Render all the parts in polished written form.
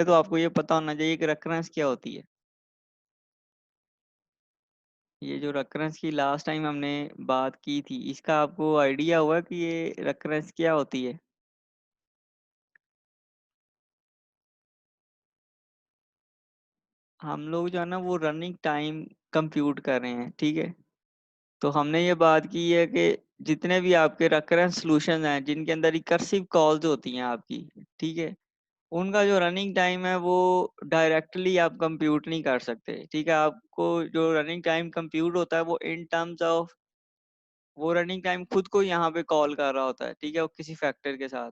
तो आपको ये पता होना चाहिए कि रेकरेंस क्या होती है। ये जो रेकरेंस की लास्ट टाइम हमने बात की थी, इसका आपको आइडिया हुआ कि ये रेकरेंस क्या होती है? हम लोग जो है ना वो रनिंग टाइम कंप्यूट कर रहे हैं, ठीक है। तो हमने ये बात की है कि जितने भी आपके रेकरेंस सॉल्यूशन हैं जिनके अंदर रिकर्सिव कॉल्स होती हैं आपकी, ठीक है, उनका जो रनिंग टाइम है वो डायरेक्टली आप कंप्यूट नहीं कर सकते, ठीक है। आपको जो रनिंग टाइम कंप्यूट होता है वो इन टर्म्स ऑफ, वो रनिंग टाइम खुद को यहाँ पे कॉल कर रहा होता है, ठीक है, वो किसी फैक्टर के साथ।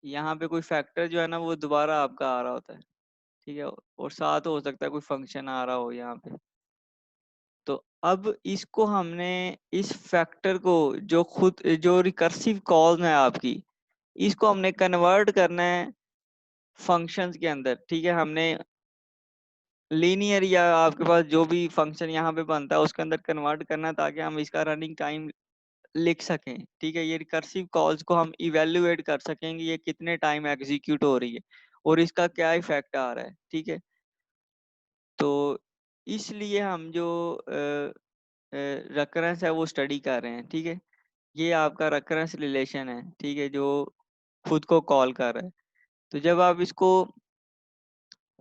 यहाँ पे कोई फैक्टर जो है ना वो दोबारा आपका आ रहा होता है, ठीक है, और साथ हो सकता है कोई फंक्शन आ रहा हो यहाँ पे। तो अब इसको हमने, इस फैक्टर को, जो खुद जो रिकर्सिव कॉल है आपकी, इसको हमने कन्वर्ट करना है फंक्शंस के अंदर, ठीक है। हमने लीनियर या आपके पास जो भी फंक्शन यहाँ पे बनता है उसके अंदर कन्वर्ट करना है ताकि हम इसका रनिंग टाइम लिख सकें, ठीक है। ये रिकर्सिव कॉल्स को हम इवेल्युएट कर सकेंगे ये कितने टाइम एग्जीक्यूट हो रही है और इसका क्या इफेक्ट आ रहा है, ठीक है। तो इसलिए हम जो रेकरेंस है वो स्टडी कर रहे हैं, ठीक है। ये आपका रेकरेंस रिलेशन है, ठीक है, जो खुद को कॉल कर रहा है। तो जब आप इसको,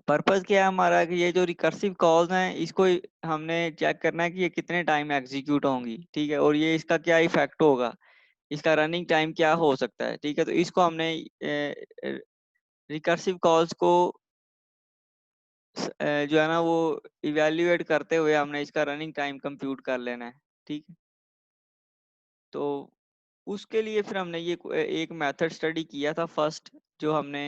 पर्पस क्या है हमारा कि ये जो रिकर्सिव कॉल्स हैं इसको हमने चेक करना है कि ये कितने टाइम एग्जीक्यूट होंगी, ठीक है, और ये इसका क्या इफेक्ट होगा, इसका रनिंग टाइम क्या हो सकता है, ठीक है। तो इसको हमने रिकर्सिव कॉल्स को जो है ना वो इवेल्युएट करते हुए हमने इसका रनिंग टाइम कंप्यूट कर लेना है, ठीक है। तो उसके लिए फिर हमने ये एक मेथड स्टडी किया था फर्स्ट, जो हमने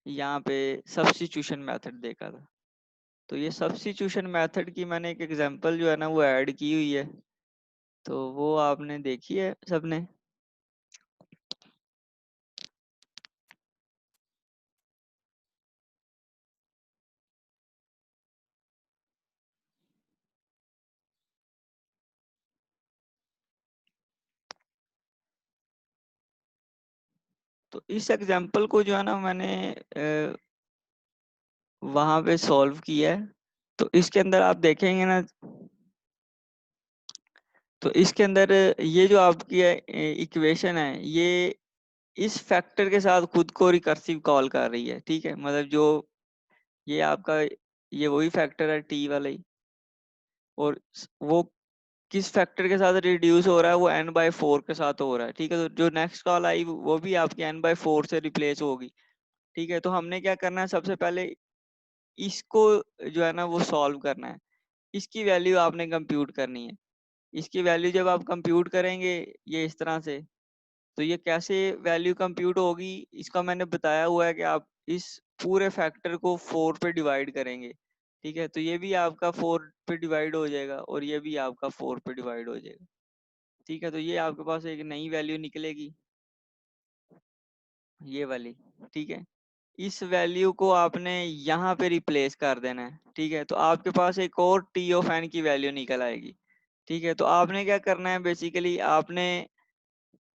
यहाँ पे सब्स्टिट्यूशन मेथड देखा था। तो ये सब्स्टिट्यूशन मेथड की मैंने एक एग्जांपल जो है ना वो ऐड की हुई है, तो वो आपने देखी है सबने। तो इस एग्जांपल को जो है ना मैंने वहां पे सॉल्व किया है। तो इसके अंदर आप देखेंगे ना, तो इसके अंदर ये जो आपकी इक्वेशन है ये इस फैक्टर के साथ खुद को रिकर्सिव कॉल कर रही है, ठीक है। मतलब जो ये आपका, ये वही फैक्टर है टी वाला ही, और वो किस फैक्टर के साथ रिड्यूस हो रहा है, वो n/4 के साथ हो रहा है, ठीक है। तो जो नेक्स्ट कॉल आई वो भी आपकी n/4 से रिप्लेस होगी, ठीक है। तो हमने क्या करना है, सबसे पहले इसको जो है ना वो सॉल्व करना है, इसकी वैल्यू आपने कंप्यूट करनी है। इसकी वैल्यू जब आप कंप्यूट करेंगे ये इस तरह से, तो ये कैसे वैल्यू कंप्यूट होगी, इसका मैंने बताया हुआ है कि आप इस पूरे फैक्टर को 4 पे डिवाइड करेंगे, ठीक है। तो ये भी आपका 4 पे डिवाइड हो जाएगा और ये भी आपका 4 पे डिवाइड हो जाएगा, ठीक है। तो ये आपके पास एक नई वैल्यू निकलेगी, ये वाली, ठीक है। इस वैल्यू को आपने यहाँ पे रिप्लेस कर देना है, ठीक है। तो आपके पास एक और टी ऑफ एन की वैल्यू निकल आएगी, ठीक है। तो आपने क्या करना है, बेसिकली आपने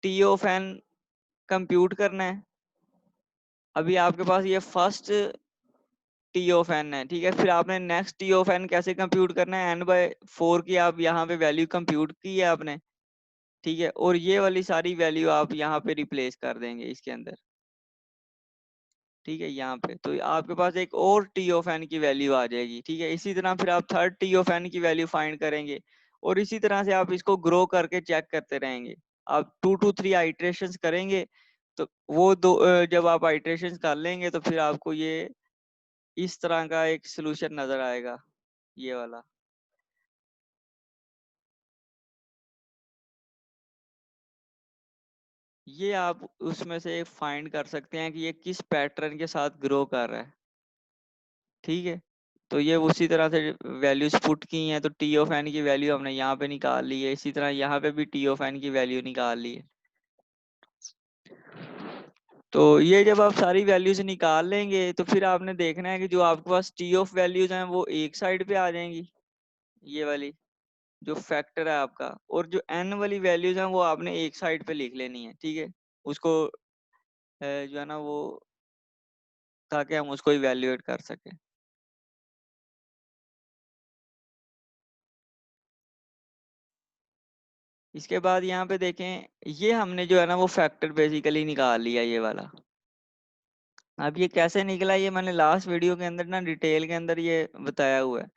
टी ऑफ एन कंप्यूट करना है। अभी आपके पास ये फर्स्ट टी ऑफ एन है, ठीक है। फिर आपने नेक्स्ट टी ऑफ एन कैसे कंप्यूट करना है, n/4 की आप यहाँ पे वैल्यू कंप्यूट की है आपने, ठीक है, और ये वाली सारी वैल्यू आप यहाँ पे रिप्लेस कर देंगे इसके अंदर, ठीक है। यहाँ पे तो आपके पास एक और टी ऑफ एन की वैल्यू आ जाएगी, ठीक है। इसी तरह फिर आप थर्ड टी ऑफ एन की वैल्यू फाइंड करेंगे और इसी तरह से आप इसको ग्रो करके चेक करते रहेंगे। आप 2 to 3 आइट्रेशंस करेंगे, तो वो दो जब आप आइट्रेशंस कर लेंगे तो फिर आपको ये इस तरह का एक सोल्यूशन नजर आएगा, ये वाला। ये आप उसमें से फाइंड कर सकते हैं कि ये किस पैटर्न के साथ ग्रो कर रहा है, ठीक है। तो ये उसी तरह से वैल्यूज पुट की हैं, तो टी ऑफ एन की वैल्यू हमने यहाँ पे निकाल ली है, इसी तरह यहाँ पे भी टी ऑफ एन की वैल्यू निकाल ली है। तो ये जब आप सारी वैल्यूज निकाल लेंगे तो फिर आपने देखना है कि जो आपके पास टी ऑफ वैल्यूज हैं वो एक साइड पे आ जाएंगी, ये वाली जो फैक्टर है आपका, और जो एन वाली वैल्यूज हैं वो आपने एक साइड पे लिख लेनी है, ठीक है। उसको जो है ना वो, ताकि हम उसको इवेल्युएट कर सकें। इसके बाद यहाँ पे देखें, ये हमने जो है ना वो फैक्टर बेसिकली निकाल लिया ये वाला। अब ये कैसे निकला, ये मैंने लास्ट वीडियो के अंदर ना डिटेल के अंदर ये बताया हुआ है।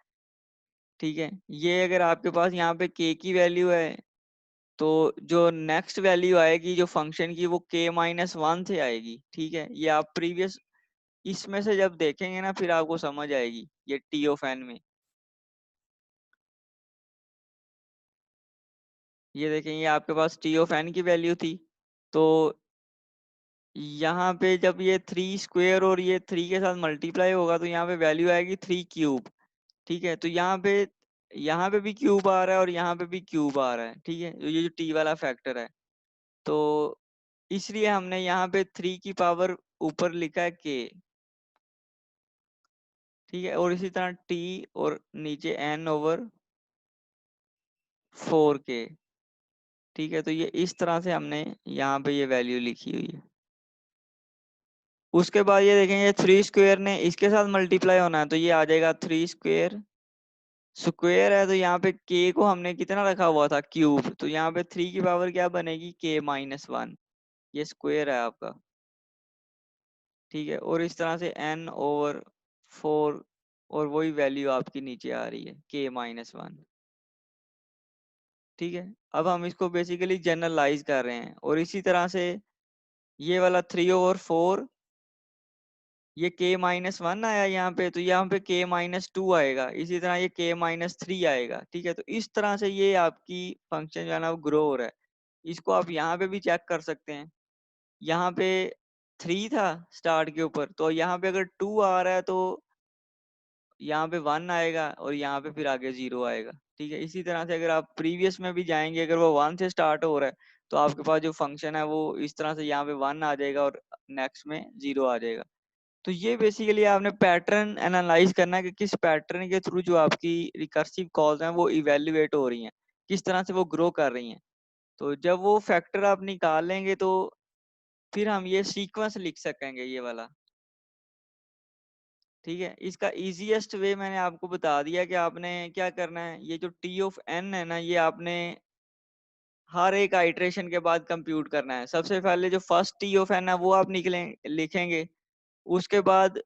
ठीक है, ये अगर आपके पास यहाँ पे k की वैल्यू है, तो जो नेक्स्ट वैल्यू आएगी जो फंक्शन की, वो k-1 से आएगी। ठीक है, ये आप प्रीवियस इसमें से जब देखेंगे ना, फिर आपको समझ आएगी ये टी ऑफ एन में। ये देखें, ये आपके पास टी ऑफ एन की वैल्यू थी, तो यहाँ पे जब ये 3 स्क्वेयर और ये 3 के साथ मल्टीप्लाई होगा, तो यहाँ पे वैल्यू आएगी 3 क्यूब। ठीक है, तो यहाँ पे भी क्यूब आ रहा है और यहाँ पे भी क्यूब आ रहा है। ठीक है, ये जो टी वाला फैक्टर है, तो इसलिए हमने यहाँ पे 3 की पावर ऊपर लिखा है k। ठीक है, और इसी तरह टी और नीचे n/4k। ठीक है, तो ये इस तरह से हमने यहाँ पे ये वैल्यू लिखी हुई है। उसके बाद ये देखेंगे 3 स्क्वेयर ने इसके साथ मल्टीप्लाई होना है, तो ये आ जाएगा 3 स्क्वेयर। स्क्वेयर है तो यहाँ पे k को हमने कितना रखा हुआ था, क्यूब, तो यहाँ पे 3 की पावर क्या बनेगी, k-1। ये स्क्वेयर है आपका। ठीक है, और इस तरह से n/4, और वही वैल्यू आपकी नीचे आ रही है k-1। ठीक है, अब हम इसको बेसिकली जनरलाइज कर रहे हैं, और इसी तरह से ये वाला 3/4, ये k-1 आया यहाँ पे, तो यहाँ पे k-2 आएगा, इसी तरह ये k-3 आएगा। ठीक है, तो इस तरह से ये आपकी फंक्शन जो है ना वो ग्रो हो रहा है। इसको आप यहाँ पे भी चेक कर सकते हैं। यहाँ पे 3 था स्टार्ट के ऊपर, तो यहाँ पे अगर 2 आ रहा है तो यहाँ पे 1 आएगा, और यहाँ पे फिर आगे 0 आएगा। ठीक है, इसी तरह से अगर आप प्रीवियस में भी जाएंगे, अगर वो 1 से स्टार्ट हो रहा है, तो आपके पास जो फंक्शन है वो इस तरह से यहाँ पे 1 आ जाएगा और नेक्स्ट में 0 आ जाएगा। तो ये बेसिकली आपने पैटर्न एनालाइज करना है कि किस पैटर्न के थ्रू जो आपकी रिकर्सिव कॉल्स हैं वो इवेल्युएट हो रही हैं, किस तरह से वो ग्रो कर रही हैं। तो जब वो फैक्टर आप निकाल लेंगे, तो फिर हम ये सीक्वेंस लिख सकेंगे ये वाला। ठीक है, इसका इजीएस्ट वे मैंने आपको बता दिया कि आपने क्या करना है। ये जो टी ऑफ एन है ना, ये आपने हर एक आइट्रेशन के बाद कंप्यूट करना है। सबसे पहले जो फर्स्ट टी ऑफ एन है वो आप लिखेंगे। उसके बाद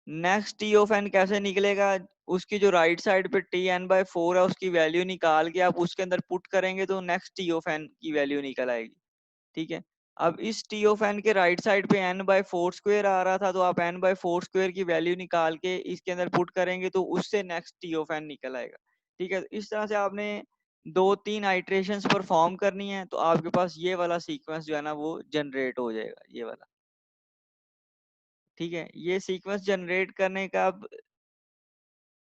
नेक्स्ट टी ऑफ एन कैसे निकलेगा, उसकी जो राइट साइड पे Tn/4 है उसकी वैल्यू निकाल के आप उसके अंदर पुट करेंगे, तो नेक्स्ट टी ऑफ एन की वैल्यू निकल आएगी। ठीक है, अब इस टी ऑफ एन के राइट साइड पे n/4² आ रहा था, तो आप n/4² की वैल्यू निकाल के इसके अंदर पुट करेंगे, तो उससे नेक्स्ट टी ऑफ एन निकल आएगा। ठीक है, इस तरह से आपने 2-3 आइट्रेशंस परफॉर्म करनी है, तो आपके पास ये वाला सीक्वेंस जो है ना वो जनरेट हो जाएगा, ये वाला। ठीक है, ये सीक्वेंस जनरेट करने का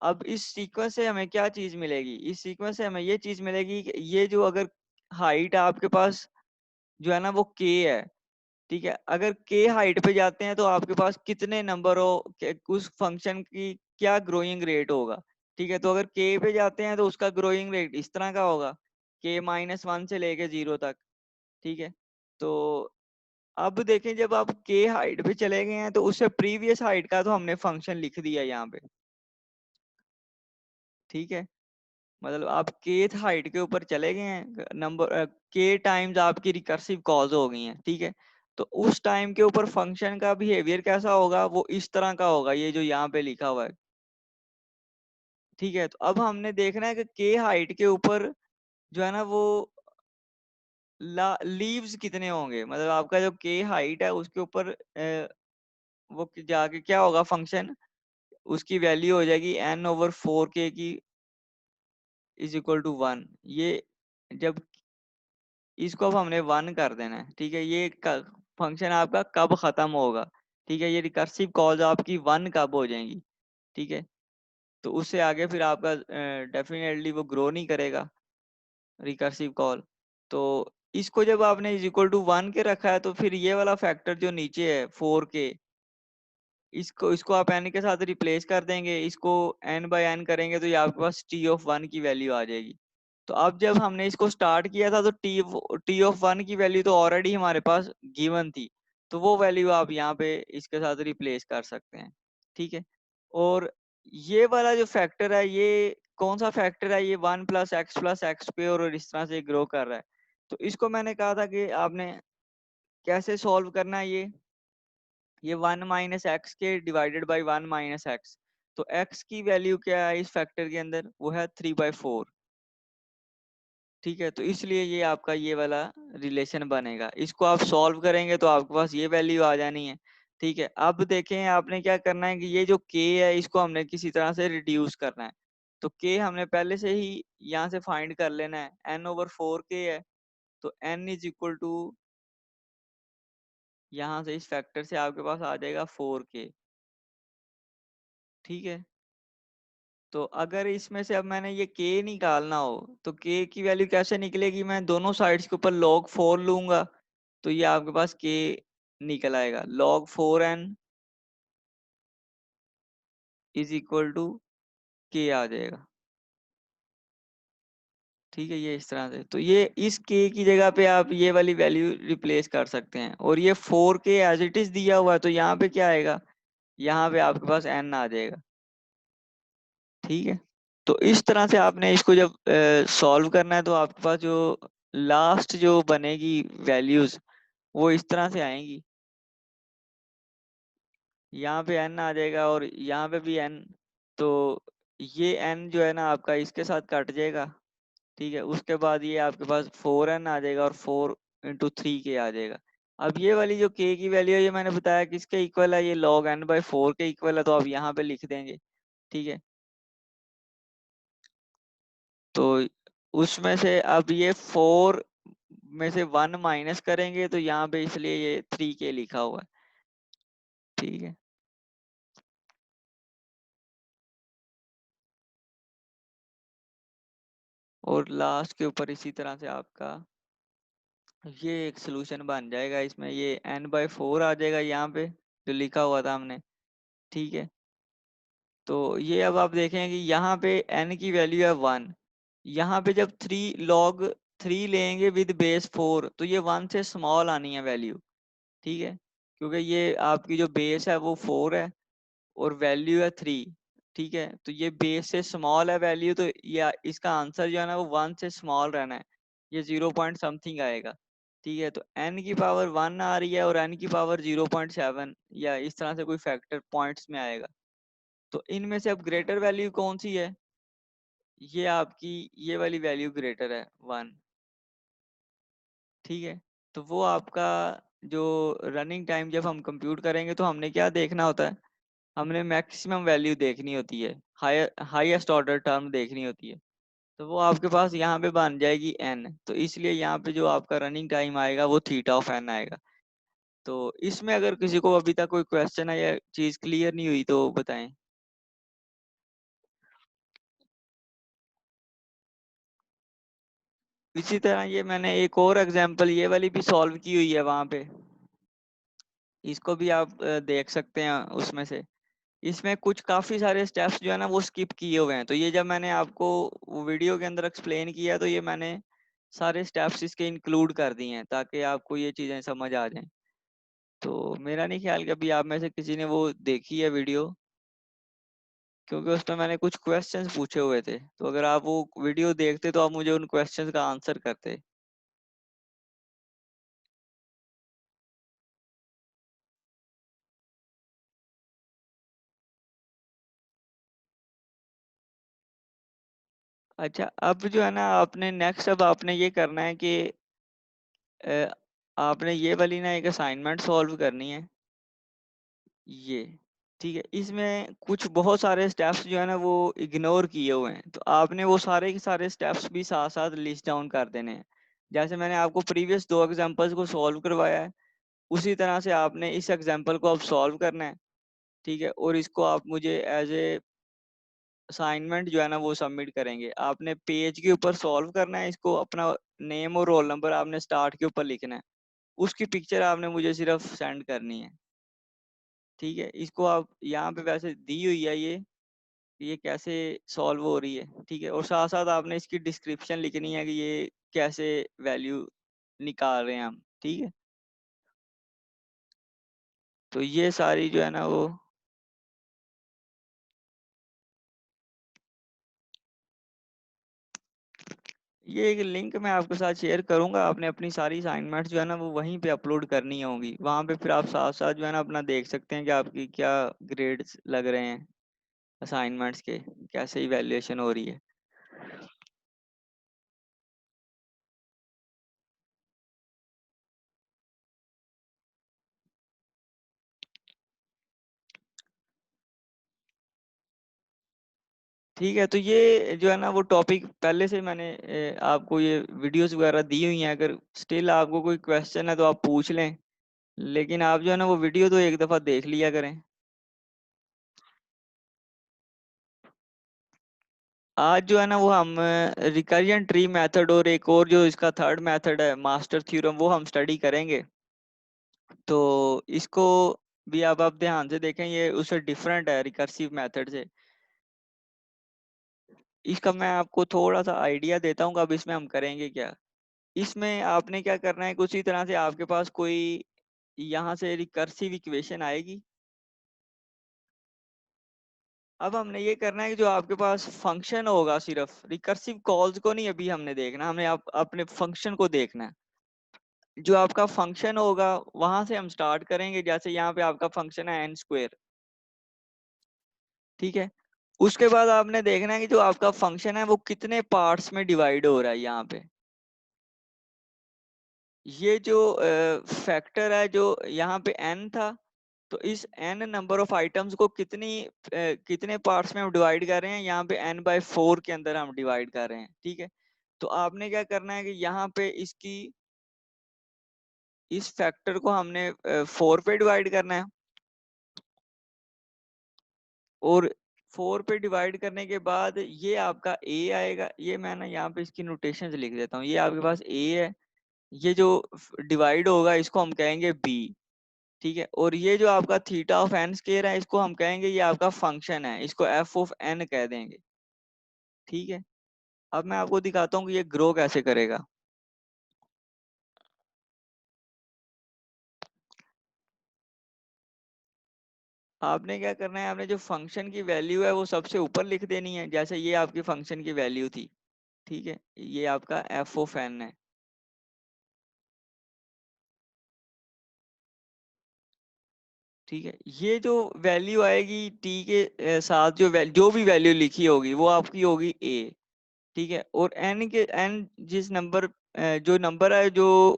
अब इस सीक्वेंस से हमें क्या चीज मिलेगी, इस सीक्वेंस से हमें ये चीज मिलेगी कि ये जो अगर हाइट आपके पास जो है ना वो k है। ठीक है, अगर k हाइट पे जाते हैं तो आपके पास कितने नंबर उस फंक्शन की क्या ग्रोइंग रेट होगा। ठीक है, तो अगर k पे जाते हैं तो उसका ग्रोइंग रेट इस तरह का होगा, k-1 से लेके 0 तक। ठीक है, तो अब देखें, जब आप k हाइट पे चले गए हैं, तो उससे प्रीवियस हाइट का तो हमने फंक्शन लिख दिया यहाँ पे। ठीक है, मतलब आप kth हाइट के ऊपर चले गए हैं, नंबर k टाइम्स आपकी रिकर्सिव कॉल्स हो गई हैं। ठीक है, तो उस टाइम के ऊपर फंक्शन का बिहेवियर कैसा होगा, वो इस तरह का होगा, ये जो यहाँ पे लिखा हुआ है। ठीक है, तो अब हमने देखना है कि k हाइट के ऊपर जो है ना वो लीव्स कितने होंगे, मतलब आपका जो k हाइट है उसके ऊपर वो जाके क्या होगा फंक्शन, उसकी वैल्यू हो जाएगी n/4k की इज इक्वल टू 1। ये जब इसको अब हमने 1 कर देना है। ठीक है, ये फंक्शन आपका कब खत्म होगा। ठीक है, ये रिकर्सिव कॉल्स आपकी 1 कब हो जाएंगी। ठीक है, तो उससे आगे फिर आपका डेफिनेटली वो ग्रो नहीं करेगा रिकर्सिव कॉल। तो इसको जब आपने इज इक्वल टू 1 के रखा है, तो फिर ये वाला फैक्टर जो नीचे है 4k, इसको इसको आप n के साथ रिप्लेस कर देंगे, इसको n/n करेंगे, तो ये आपके पास t ऑफ 1 की वैल्यू आ जाएगी। तो अब जब हमने इसको स्टार्ट किया था, तो टी ऑफ 1 की वैल्यू तो ऑलरेडी हमारे पास गिवन थी। तो वो वैल्यू आप यहाँ पे इसके साथ रिप्लेस कर सकते हैं, ठीक है। और ये वाला जो फैक्टर है, ये कौन सा फैक्टर है, ये 1 + x + x पे और इस तरह से ग्रो कर रहा है। तो इसको मैंने कहा था कि आपने कैसे सॉल्व करना है, ये 1 - x के डिवाइडेड बाई 1 - x। तो x की वैल्यू क्या है इस फैक्टर के अंदर, वो है 3/4, ठीक है। तो इसलिए ये आपका ये वाला रिलेशन बनेगा, इसको आप सॉल्व करेंगे तो आपके पास ये वैल्यू आ जानी है, ठीक है। अब देखें आपने क्या करना है कि ये जो k है इसको हमने किसी तरह से रिड्यूस करना है। तो k हमने पहले से ही यहाँ से फाइंड कर लेना है, n/4k है। तो n = यहाँ से इस फैक्टर से आपके पास आ जाएगा 4k, ठीक है। तो अगर इसमें से अब मैंने ये k निकालना हो तो k की वैल्यू कैसे निकलेगी, मैं दोनों साइड्स के ऊपर log 4 लूंगा, तो ये आपके पास k निकल आएगा। log 4n = k आ जाएगा, ठीक है। ये इस तरह से, तो ये इस k की जगह पे आप ये वाली वैल्यू रिप्लेस कर सकते हैं। और ये 4k एज इट इज दिया हुआ है, तो यहाँ पे क्या आएगा, यहाँ पे आपके पास n आ जाएगा, ठीक है। तो इस तरह से आपने इसको जब सॉल्व करना है तो आपके पास जो लास्ट जो बनेगी वैल्यूज वो इस तरह से आएंगी। यहाँ पे n आ जाएगा और यहाँ पे भी n। तो ये n जो है ना आपका इसके साथ कट जाएगा, ठीक है। उसके बाद ये आपके पास 4n आ जाएगा और 4 × 3k आ जाएगा। अब ये वाली जो k की वैल्यू है ये मैंने बताया किसके इक्वल है, ये log n/4 के इक्वल है, तो आप यहाँ पे लिख देंगे, ठीक है। तो उसमें से अब ये 4 में से 1 माइनस करेंगे तो यहाँ पे इसलिए ये 3k लिखा हुआ है, ठीक है। और लास्ट के ऊपर इसी तरह से आपका ये एक सोल्यूशन बन जाएगा, इसमें ये n/4 आ जाएगा यहाँ पे जो लिखा हुआ था हमने, ठीक है। तो ये अब आप देखें कि यहाँ पे n की वैल्यू है 1, यहाँ पे जब 3 log 3 लेंगे विद बेस 4 तो ये 1 से स्मॉल आनी है वैल्यू, ठीक है। क्योंकि ये आपकी जो बेस है वो 4 है और वैल्यू है 3, ठीक है। तो ये बेस से स्मॉल है वैल्यू, तो या इसका आंसर जो है ना वो 1 से स्मॉल रहना है, ये 0 पॉइंट समथिंग आएगा, ठीक है। तो n की पावर 1 आ रही है और n की पावर 0.7 या इस तरह से कोई फैक्टर पॉइंट्स में आएगा। तो इनमें से अब ग्रेटर वैल्यू कौन सी है, ये आपकी ये वाली वैल्यू ग्रेटर है 1, ठीक है। तो वो आपका जो रनिंग टाइम जब हम कंप्यूट करेंगे तो हमने क्या देखना होता है, हमने मैक्सिमम वैल्यू देखनी होती है, हाईएस्ट ऑर्डर टर्म देखनी होती है। तो वो आपके पास यहाँ पे बन जाएगी n, तो इसलिए यहाँ पे जो आपका रनिंग टाइम आएगा वो θ(n) आएगा। तो इसमें अगर किसी को अभी तक कोई क्वेश्चन है या चीज क्लियर नहीं हुई तो बताएं। इसी तरह ये मैंने एक और एग्जांपल ये वाली भी सॉल्व की हुई है वहां पे, इसको भी आप देख सकते हैं उसमें से। इसमें कुछ काफी सारे स्टेप्स जो है ना वो स्किप किए हुए हैं, तो ये जब मैंने आपको वीडियो के अंदर एक्सप्लेन किया तो ये मैंने सारे स्टेप्स इसके इंक्लूड कर दिए हैं ताकि आपको ये चीजें समझ आ जाएं। तो मेरा नहीं ख्याल कि अभी आप में से किसी ने वो देखी है वीडियो, क्योंकि उसमें मैंने कुछ क्वेश्चंस पूछे हुए थे, तो अगर आप वो वीडियो देखते तो आप मुझे उन क्वेश्चंस का आंसर करते। अच्छा, अब जो है ना आपने नेक्स्ट अब आपने ये करना है कि अ, आपने ये वाली ना एक असाइनमेंट सॉल्व करनी है, ये, ठीक है। इसमें कुछ बहुत सारे स्टेप्स जो है ना वो इग्नोर किए हुए हैं, तो आपने वो सारे के सारे स्टेप्स भी साथ साथ लिस्ट डाउन कर देने हैं। जैसे मैंने आपको प्रीवियस 2 एग्जांपल्स को सॉल्व करवाया है, उसी तरह से आपने इस एग्जांपल को अब सॉल्व करना है, ठीक है। और इसको आप मुझे एज ए असाइनमेंट जो है ना वो सबमिट करेंगे। आपने पेज के ऊपर सॉल्व करना है इसको, अपना नेम और रोल नंबर आपने स्टार्ट के ऊपर लिखना है, उसकी पिक्चर आपने मुझे सिर्फ सेंड करनी है, ठीक है। इसको आप यहाँ पे वैसे दी हुई है ये कैसे सॉल्व हो रही है, ठीक है। और साथ साथ आपने इसकी डिस्क्रिप्शन लिखनी है कि ये कैसे वैल्यू निकाल रहे हैं हम, ठीक है। तो ये सारी जो है ना वो, ये एक लिंक मैं आपके साथ शेयर करूंगा। आपने अपनी सारी असाइनमेंट्स जो है ना वो वहीं पे अपलोड करनी होंगी, वहां पे फिर आप साथ साथ जो है ना अपना देख सकते हैं कि आपकी क्या ग्रेड्स लग रहे हैं असाइनमेंट्स के, कैसे इवैल्यूएशन हो रही है। ठीक है, तो ये जो है ना वो टॉपिक पहले से मैंने आपको ये वीडियोस वगैरह दी हुई हैं। अगर स्टिल आपको कोई क्वेश्चन है तो आप पूछ लें, लेकिन आप जो है ना वो वीडियो तो एक दफ़ा देख लिया करें। आज जो है ना वो हम रिकरियंट ट्री मेथड और एक और जो इसका थर्ड मेथड है मास्टर थ्योरम, वो हम स्टडी करेंगे। तो इसको भी अब आप ध्यान से देखें, ये उससे डिफरेंट है रिकर्सिव मेथड से। इसका मैं आपको थोड़ा सा आइडिया देता हूँ कि अब इसमें हम करेंगे क्या। इसमें आपने क्या करना है, उसी तरह से आपके पास कोई यहाँ से रिकर्सिव इक्वेशन आएगी। अब हमने ये करना है कि जो आपके पास फंक्शन होगा, सिर्फ रिकर्सिव कॉल्स को नहीं अभी हमने देखना, हमने आप अपने फंक्शन को देखना है। जो आपका फंक्शन होगा वहां से हम स्टार्ट करेंगे। जैसे यहाँ पे आपका फंक्शन है एन स्क्वेयर, ठीक है। उसके बाद आपने देखना है कि जो आपका फंक्शन है वो कितने पार्ट्स में डिवाइड हो रहा है। यहाँ पे ये जो फैक्टर है जो यहाँ पे n था, तो इस n नंबर ऑफ आइटम्स को कितने पार्ट्स में हम डिवाइड कर रहे हैं, यहाँ पे n/4 के अंदर हम डिवाइड कर रहे हैं, ठीक है। तो आपने क्या करना है कि यहाँ पे इस फैक्टर को हमने 4 पे डिवाइड करना है। और 4 पे डिवाइड करने के बाद ये आपका a आएगा। ये मैं ना यहाँ पे इसकी नोटेशन लिख देता हूँ। ये आपके पास a है, ये जो डिवाइड होगा इसको हम कहेंगे b, ठीक है। और ये जो आपका थीटा ऑफ एन स्केयर है, इसको हम कहेंगे ये आपका फंक्शन है, इसको एफ ऑफ एन कह देंगे, ठीक है। अब मैं आपको दिखाता हूँ कि ये ग्रो कैसे करेगा। आपने क्या करना है, आपने जो फंक्शन की वैल्यू है वो सबसे ऊपर लिख देनी है। जैसे ये आपकी फंक्शन की वैल्यू थी, ठीक है, ये आपका एफ ऑफ एन है, ठीक है। ये जो वैल्यू आएगी टी के साथ, जो भी वैल्यू लिखी होगी वो आपकी होगी ए, ठीक है। और एन जिस नंबर जो नंबर है जो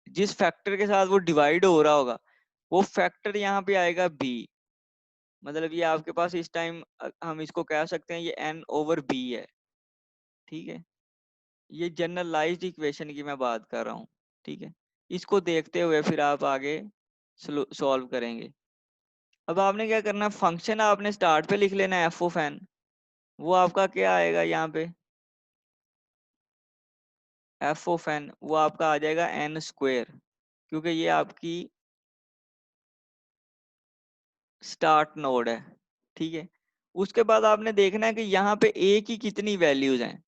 जिस फैक्टर के साथ वो डिवाइड हो रहा होगा, वो फैक्टर यहाँ पे आएगा बी। मतलब ये आपके पास इस टाइम हम इसको कह सकते हैं ये एन ओवर बी है, ठीक है। ये जनरलाइज्ड इक्वेशन की मैं बात कर रहा हूँ, ठीक है। इसको देखते हुए फिर आप आगे सॉल्व करेंगे। अब आपने क्या करना, फंक्शन आपने स्टार्ट पे लिख लेना है एफ ऑफ एन। वो आपका क्या आएगा यहाँ पे, एफ ऑफ एन वो आपका आ जाएगा एन स्क्वेयर, क्योंकि ये आपकी स्टार्ट नोड है, ठीक है। उसके बाद आपने देखना है कि यहाँ पे ए की कितनी वैल्यूज हैं,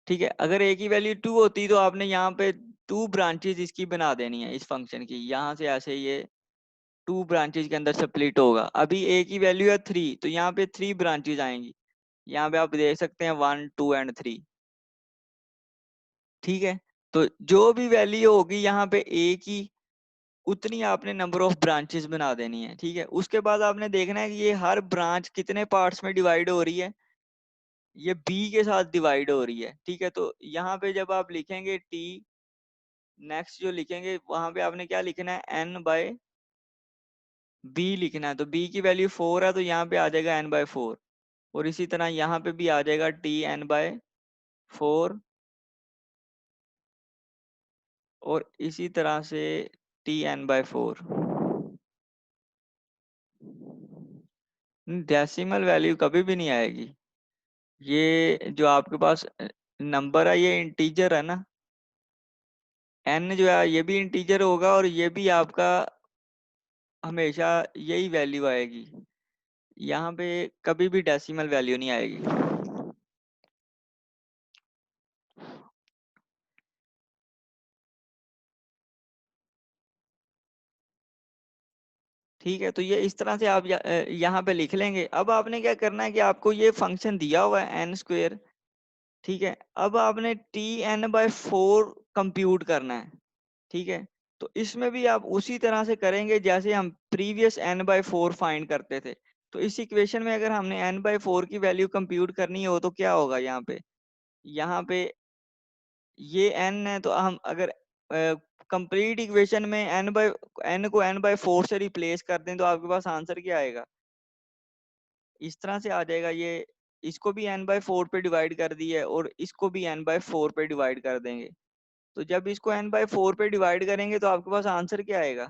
ठीक है। अगर ए की वैल्यू 2 होती तो आपने यहाँ पे 2 ब्रांचेज इसकी बना देनी है, इस फंक्शन की। यहाँ से ऐसे ये 2 ब्रांचेज के अंदर स्प्लिट होगा। अभी ए की वैल्यू है 3, तो यहाँ पे 3 ब्रांचेज आएंगी। यहाँ पे आप देख सकते हैं 1 2 एंड 3, ठीक है। तो जो भी वैल्यू होगी यहाँ पे ए की, उतनी आपने नंबर ऑफ ब्रांचेस बना देनी है, ठीक है। उसके बाद आपने देखना है कि ये हर ब्रांच कितने पार्ट्स में डिवाइड हो रही है। ये बी के साथ डिवाइड हो रही है, ठीक है। तो यहाँ पे जब आप लिखेंगे टी, नेक्स्ट जो लिखेंगे वहां पे आपने क्या लिखना है, एन बाय बी लिखना है। तो बी की वैल्यू 4 है, तो यहाँ पे आ जाएगा n/4। और इसी तरह यहाँ पे भी आ जाएगा T n/4। और इसी तरह से T n/4। डेसिमल वैल्यू कभी भी नहीं आएगी। ये जो आपके पास नंबर है ये इंटीजर है ना, n जो है ये भी इंटीजर होगा, और ये भी आपका हमेशा यही वैल्यू आएगी। यहाँ पे कभी भी डेसिमल वैल्यू नहीं आएगी। ठीक है, तो ये इस तरह से आप यहाँ पे लिख लेंगे। अब आपने क्या करना है कि आपको ये फंक्शन दिया हुआ है एन स्क्वेयर, ठीक है। अब आपने टी एन बाय 4 कंप्यूट करना है, ठीक है। तो इसमें भी आप उसी तरह से करेंगे जैसे हम प्रीवियस एन बाय 4 फाइंड करते थे। तो इस इक्वेशन में अगर हमने एन बाय 4 की वैल्यू कंप्यूट करनी हो तो क्या होगा यहाँ पे ये n है, तो हम अगर कंप्लीट इक्वेशन में n को n बाय 4 से रिप्लेस कर दें तो आपके पास आंसर क्या आएगा, इस तरह से आ जाएगा। ये इसको भी n बाय 4 पे डिवाइड कर दिया है और इसको भी n बाय 4 पे डिवाइड कर देंगे। तो जब इसको n बाय 4 पे डिवाइड करेंगे तो आपके पास आंसर क्या आएगा,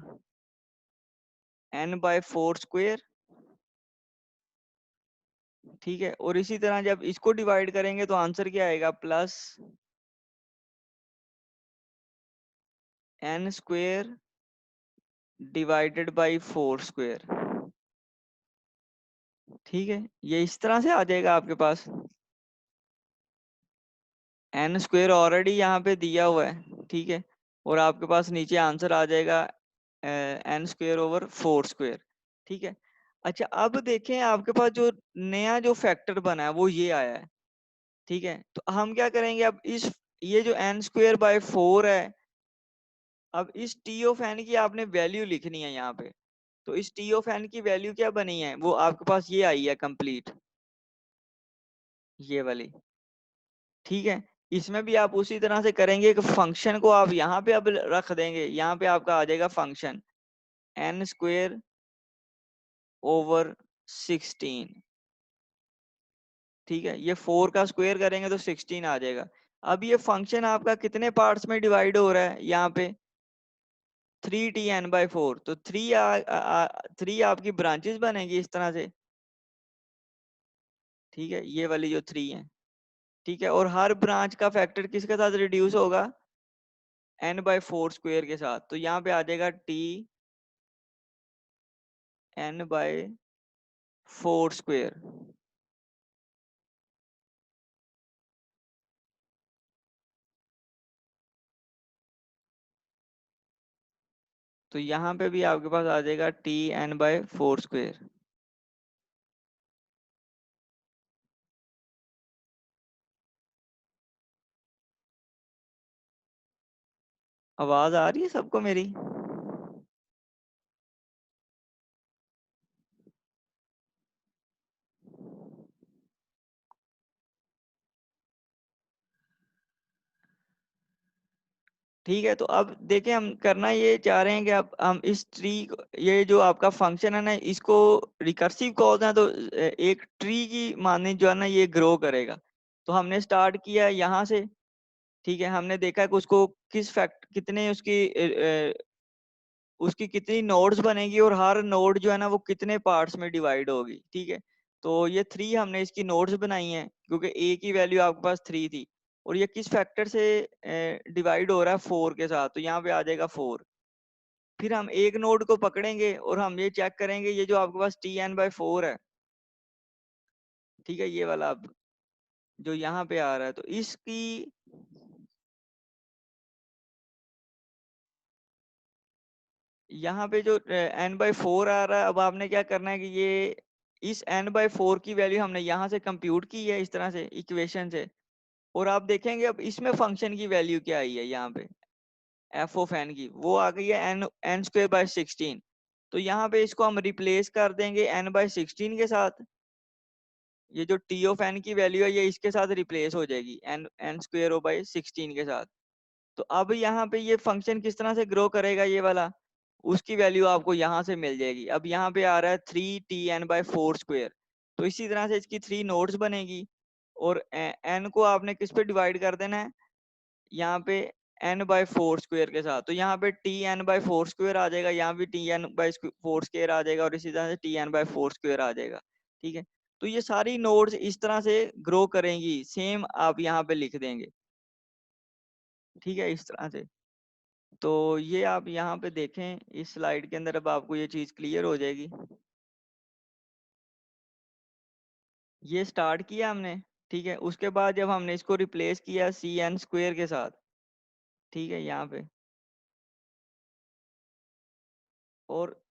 n बाय 4 स्क्वेयर, ठीक है। और इसी तरह जब इसको डिवाइड करेंगे तो आंसर क्या आएगा, plus n square divided by 4 square, ठीक है। ये इस तरह से आ जाएगा आपके पास। एन स्क्वेयर ऑलरेडी यहाँ पे दिया हुआ है, ठीक है। और आपके पास नीचे आंसर आ जाएगा एन स्क्वेयर ओवर 4 स्क्वेयर, ठीक है। अच्छा, अब देखें आपके पास जो नया जो फैक्टर बना है वो ये आया है, ठीक है। तो हम क्या करेंगे, अब इस ये जो एन स्क्वेयर बाय 4 है, अब इस टी ऑफ एन की आपने वैल्यू लिखनी है यहाँ पे। तो इस टी ऑफ एन की वैल्यू क्या बनी है, वो आपके पास ये आई है कंप्लीट, ये वाली, ठीक है। इसमें भी आप उसी तरह से करेंगे कि फंक्शन को आप यहाँ पे अब रख देंगे, यहाँ पे आपका आ जाएगा फंक्शन एन स्क्वेयर ओवर 16, ठीक है। ये 4 का स्क्वायर करेंगे तो 16 आ जाएगा। अब ये फंक्शन आपका कितने पार्ट्स में डिवाइड हो रहा है, यहाँ पे 3t n/4, तो 3 आपकी ब्रांचेस बनेगी इस तरह से, ठीक है। ये वाली जो 3 है, ठीक है। और हर ब्रांच का फैक्टर किसके साथ रिड्यूस होगा, n/4 स्क्वायर के साथ। तो यहाँ पे आ जाएगा टी n/4 स्क्वायर। तो यहाँ पे भी आपके पास आ जाएगा t n/4 स्क्वायर। आवाज आ रही है सबको मेरी? ठीक है, तो अब देखिए हम करना ये चाह रहे हैं कि अब हम इस ट्री, ये जो आपका फंक्शन है ना, इसको रिकर्सिव कॉल है, तो एक ट्री की माने जो है ना ये ग्रो करेगा। तो हमने स्टार्ट किया यहाँ से, ठीक है। हमने देखा कि उसको किस फैक्ट कितने उसकी कितनी नोड्स बनेगी और हर नोड जो है ना वो कितने पार्ट्स में डिवाइड होगी, ठीक है। तो ये 3 हमने इसकी नोड्स बनाई हैं क्योंकि ए की वैल्यू आपके पास 3 थी। और ये किस फैक्टर से डिवाइड हो रहा है, 4 के साथ, तो यहाँ पे आ जाएगा 4। फिर हम एक नोड को पकड़ेंगे और हम ये चेक करेंगे, ये जो आपके पास tn/4 है, ठीक है, ये वाला अब जो यहाँ पे आ रहा है, तो इसकी यहाँ पे जो n/4 आ रहा है, अब आपने क्या करना है कि ये इस n/4 की वैल्यू हमने यहाँ से कंप्यूट की है इस तरह से इक्वेशन से। और आप देखेंगे अब इसमें फंक्शन की वैल्यू क्या आई है, यहाँ पे एफ ऑफ एन की वो आ गई है एन स्क्वेयर बाय 16। तो यहाँ पे इसको हम रिप्लेस कर देंगे n/16 के साथ। ये जो टी ऑफ एन की वैल्यू है ये इसके साथ रिप्लेस हो जाएगी एन स्क्वेयर बाय 16 के साथ। तो अब यहाँ पे ये फंक्शन किस तरह से ग्रो करेगा, ये वाला, उसकी वैल्यू आपको यहाँ से मिल जाएगी। अब यहाँ पे आ रहा है 3t n/4 स्क्वेयर। तो इसी तरह से इसकी 3 नोड्स बनेगी और n को आपने किस पे डिवाइड कर देना है, यहाँ पे n/4 स्क्वेयर के साथ। तो यहाँ पे tn/4 स्क्वेयर आ जाएगा, यहाँ भी tn/4 स्क्वेयर आ जाएगा और इसी तरह से tn/4 स्क्वेयर आ जाएगा, ठीक है। तो ये सारी नोड्स इस तरह से ग्रो करेंगी, सेम आप यहाँ पे लिख देंगे, ठीक है, इस तरह से। तो ये आप यहाँ पे देखें इस स्लाइड के अंदर, अब आपको ये चीज क्लियर हो जाएगी। ये स्टार्ट किया हमने, ठीक है। उसके बाद जब हमने इसको रिप्लेस किया cn स्क्वेयर के साथ, ठीक है, यहाँ पे, और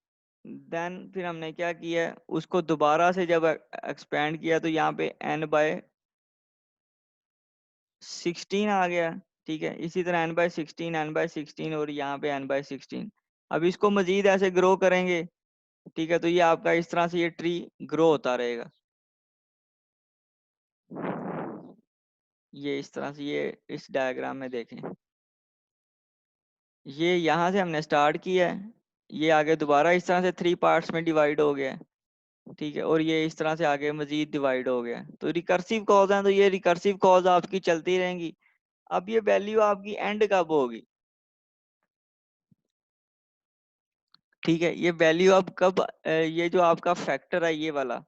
देन फिर हमने क्या किया, उसको दोबारा से जब एक्सपेंड किया तो यहाँ पे n/16 आ गया। ठीक है, इसी तरह n/16, n/16 और यहाँ पे n/16। अब इसको मजीद ऐसे ग्रो करेंगे। ठीक है, तो ये आपका इस तरह से ये ट्री ग्रो होता रहेगा। ये इस तरह से, ये इस डायग्राम में देखें, ये यहाँ से हमने स्टार्ट किया है, ये आगे दोबारा इस तरह से 3 पार्ट्स में डिवाइड हो गया है। ठीक है, और ये इस तरह से आगे मजीद डिवाइड हो गया है। तो रिकर्सिव कॉल्स हैं, तो ये रिकर्सिव कॉल्स आपकी चलती रहेंगी। अब ये वैल्यू आपकी एंड कब होगी? ठीक है, ये वैल्यू अब कब ये जो आपका फैक्टर है ये वाला,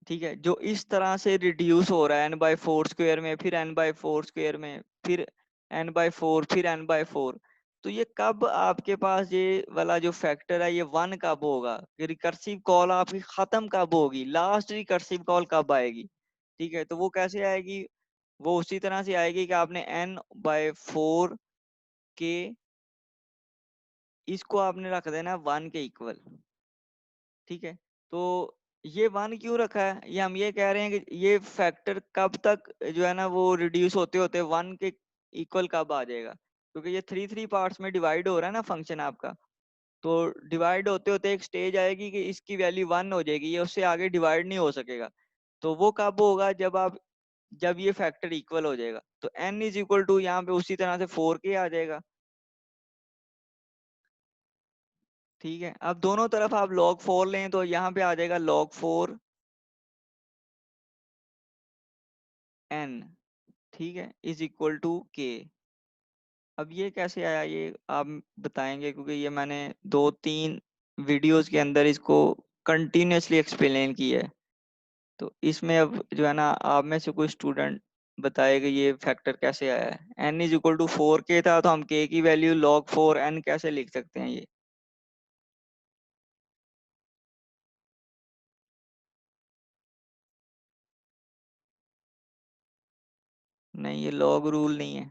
ठीक है, जो इस तरह से रिड्यूस हो रहा है n/4 में, फिर n/4 में, फिर n/4, फिर n/4, तो ये कब आपके पास ये वाला जो फैक्टर है ये 1 कब होगा? रिकर्सिव कॉल आपकी खत्म कब होगी? लास्ट रिकर्सिव कॉल कब आएगी? ठीक है, तो वो कैसे आएगी? वो उसी तरह से आएगी कि आपने n/4 के, इसको आपने रख देना 1 के इक्वल। ठीक है, तो ये 1 क्यों रखा है? ये हम ये कह रहे हैं कि ये फैक्टर कब तक जो है ना वो रिड्यूस होते होते 1 के इक्वल कब आ जाएगा, क्योंकि ये 3 पार्ट्स में डिवाइड हो रहा है ना फंक्शन आपका। तो डिवाइड होते होते एक स्टेज आएगी कि इसकी वैल्यू 1 हो जाएगी, ये उससे आगे डिवाइड नहीं हो सकेगा। तो वो कब होगा? जब ये फैक्टर इक्वल हो जाएगा। तो n इज इक्वल टू यहाँ पे उसी तरह से 4k आ जाएगा। ठीक है, अब दोनों तरफ आप log 4 लें तो यहाँ पे आ जाएगा log 4 n। ठीक है, इज इक्वल टू के। अब ये कैसे आया ये आप बताएंगे, क्योंकि ये मैंने 2-3 वीडियोस के अंदर इसको कंटिन्यूअसली एक्सप्लेन किया है। तो इसमें अब जो है ना आप में से कोई स्टूडेंट बताएगा ये फैक्टर कैसे आया है। n is equal to 4k था, तो हम k की वैल्यू log 4 n कैसे लिख सकते हैं ये? नहीं, ये log रूल नहीं है।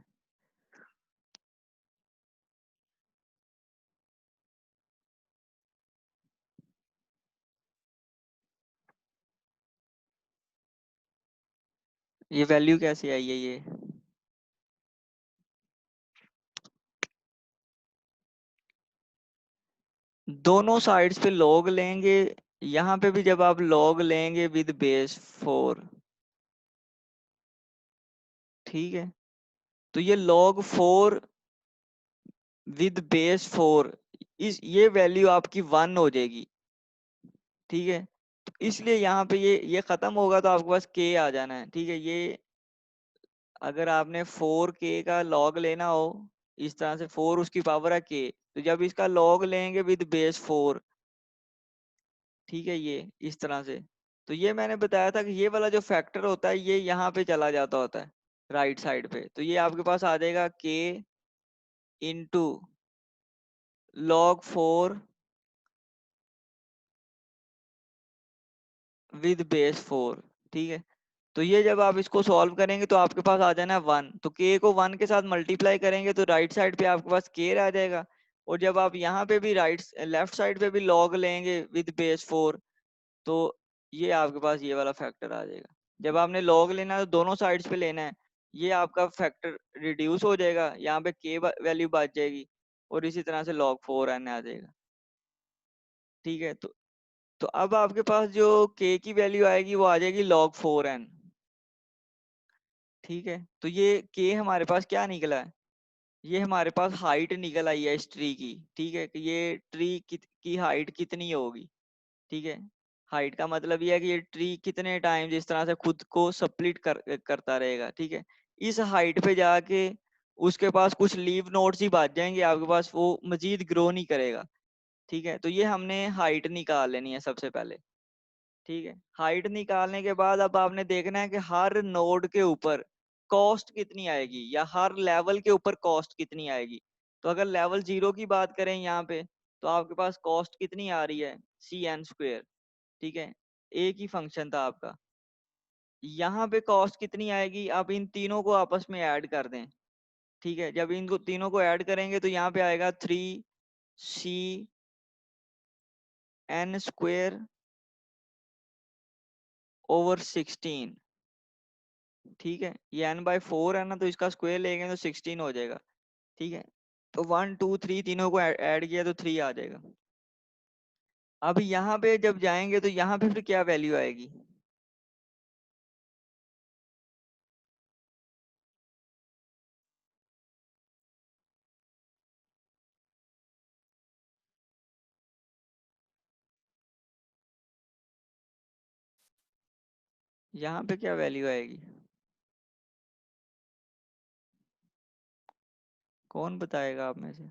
ये वैल्यू कैसे आई है ये? दोनों साइड्स पे log लेंगे, यहाँ पे भी जब आप log लेंगे विद बेस 4। ठीक है, तो ये log 4 विद बेस 4, इस ये वैल्यू आपकी 1 हो जाएगी। ठीक है, तो इसलिए यहाँ पे ये खत्म होगा तो आपके पास k आ जाना है। ठीक है, ये अगर आपने 4k का log लेना हो, इस तरह से 4 उसकी पावर है k, तो जब इसका log लेंगे विद बेस 4, ठीक है, ये इस तरह से, तो ये मैंने बताया था कि ये वाला जो फैक्टर होता है ये यहाँ पे चला जाता होता है राइट साइड पे। तो ये आपके पास आ जाएगा k into log 4 with base 4। ठीक है, तो ये जब आप इसको सॉल्व करेंगे तो आपके पास आ जाना है 1, तो k को 1 के साथ मल्टीप्लाई करेंगे तो राइट साइड पे आपके पास k आ जाएगा। और जब आप यहाँ पे भी लेफ्ट साइड पे भी log लेंगे विद बेस 4, तो ये आपके पास ये वाला फैक्टर आ जाएगा। जब आपने log लेना है तो दोनों साइड्स पे लेना है, ये आपका फैक्टर रिड्यूस हो जाएगा, यहाँ पे k वैल्यू बच जाएगी, और इसी तरह से log 4n आ जाएगा। ठीक है, तो अब आपके पास जो k की वैल्यू आएगी वो आ जाएगी log 4n। ठीक है, तो ये k हमारे पास क्या निकला है? ये हमारे पास हाइट निकल आई है इस ट्री की। ठीक है, कि ये ट्री की हाइट कितनी होगी? ठीक है, हाइट का मतलब ये है कि ये ट्री कितने टाइम इस तरह से खुद को स्प्लिट करता रहेगा। ठीक है, इस हाइट पे जाके उसके पास कुछ लीव नोड्स ही बच जाएंगे आपके पास, वो मजीद ग्रो नहीं करेगा। ठीक है, तो ये हमने हाइट निकाल लेनी है सबसे पहले। ठीक है, हाइट निकालने के बाद अब आपने देखना है कि हर नोड के ऊपर कॉस्ट कितनी आएगी, या हर लेवल के ऊपर कॉस्ट कितनी आएगी। तो अगर लेवल 0 की बात करें यहाँ पे, तो आपके पास कॉस्ट कितनी आ रही है? cn²। ठीक है, एक ही फंक्शन था आपका। यहाँ पे कॉस्ट कितनी आएगी? आप इन तीनों को आपस में ऐड कर दें। ठीक है, जब इनको तीनों को ऐड करेंगे तो यहाँ पे आएगा 3c n स्क्वेयर ओवर 16, ठीक है। ये n/4 है ना, तो इसका स्क्वायर लेंगे तो 16 हो जाएगा, ठीक है। तो 1 2 3 तीनों को ऐड किया तो 3 आ जाएगा। अब यहाँ पे जब जाएंगे तो यहाँ पे फिर क्या वैल्यू आएगी? यहाँ पे क्या वैल्यू आएगी? कौन बताएगा आप में से?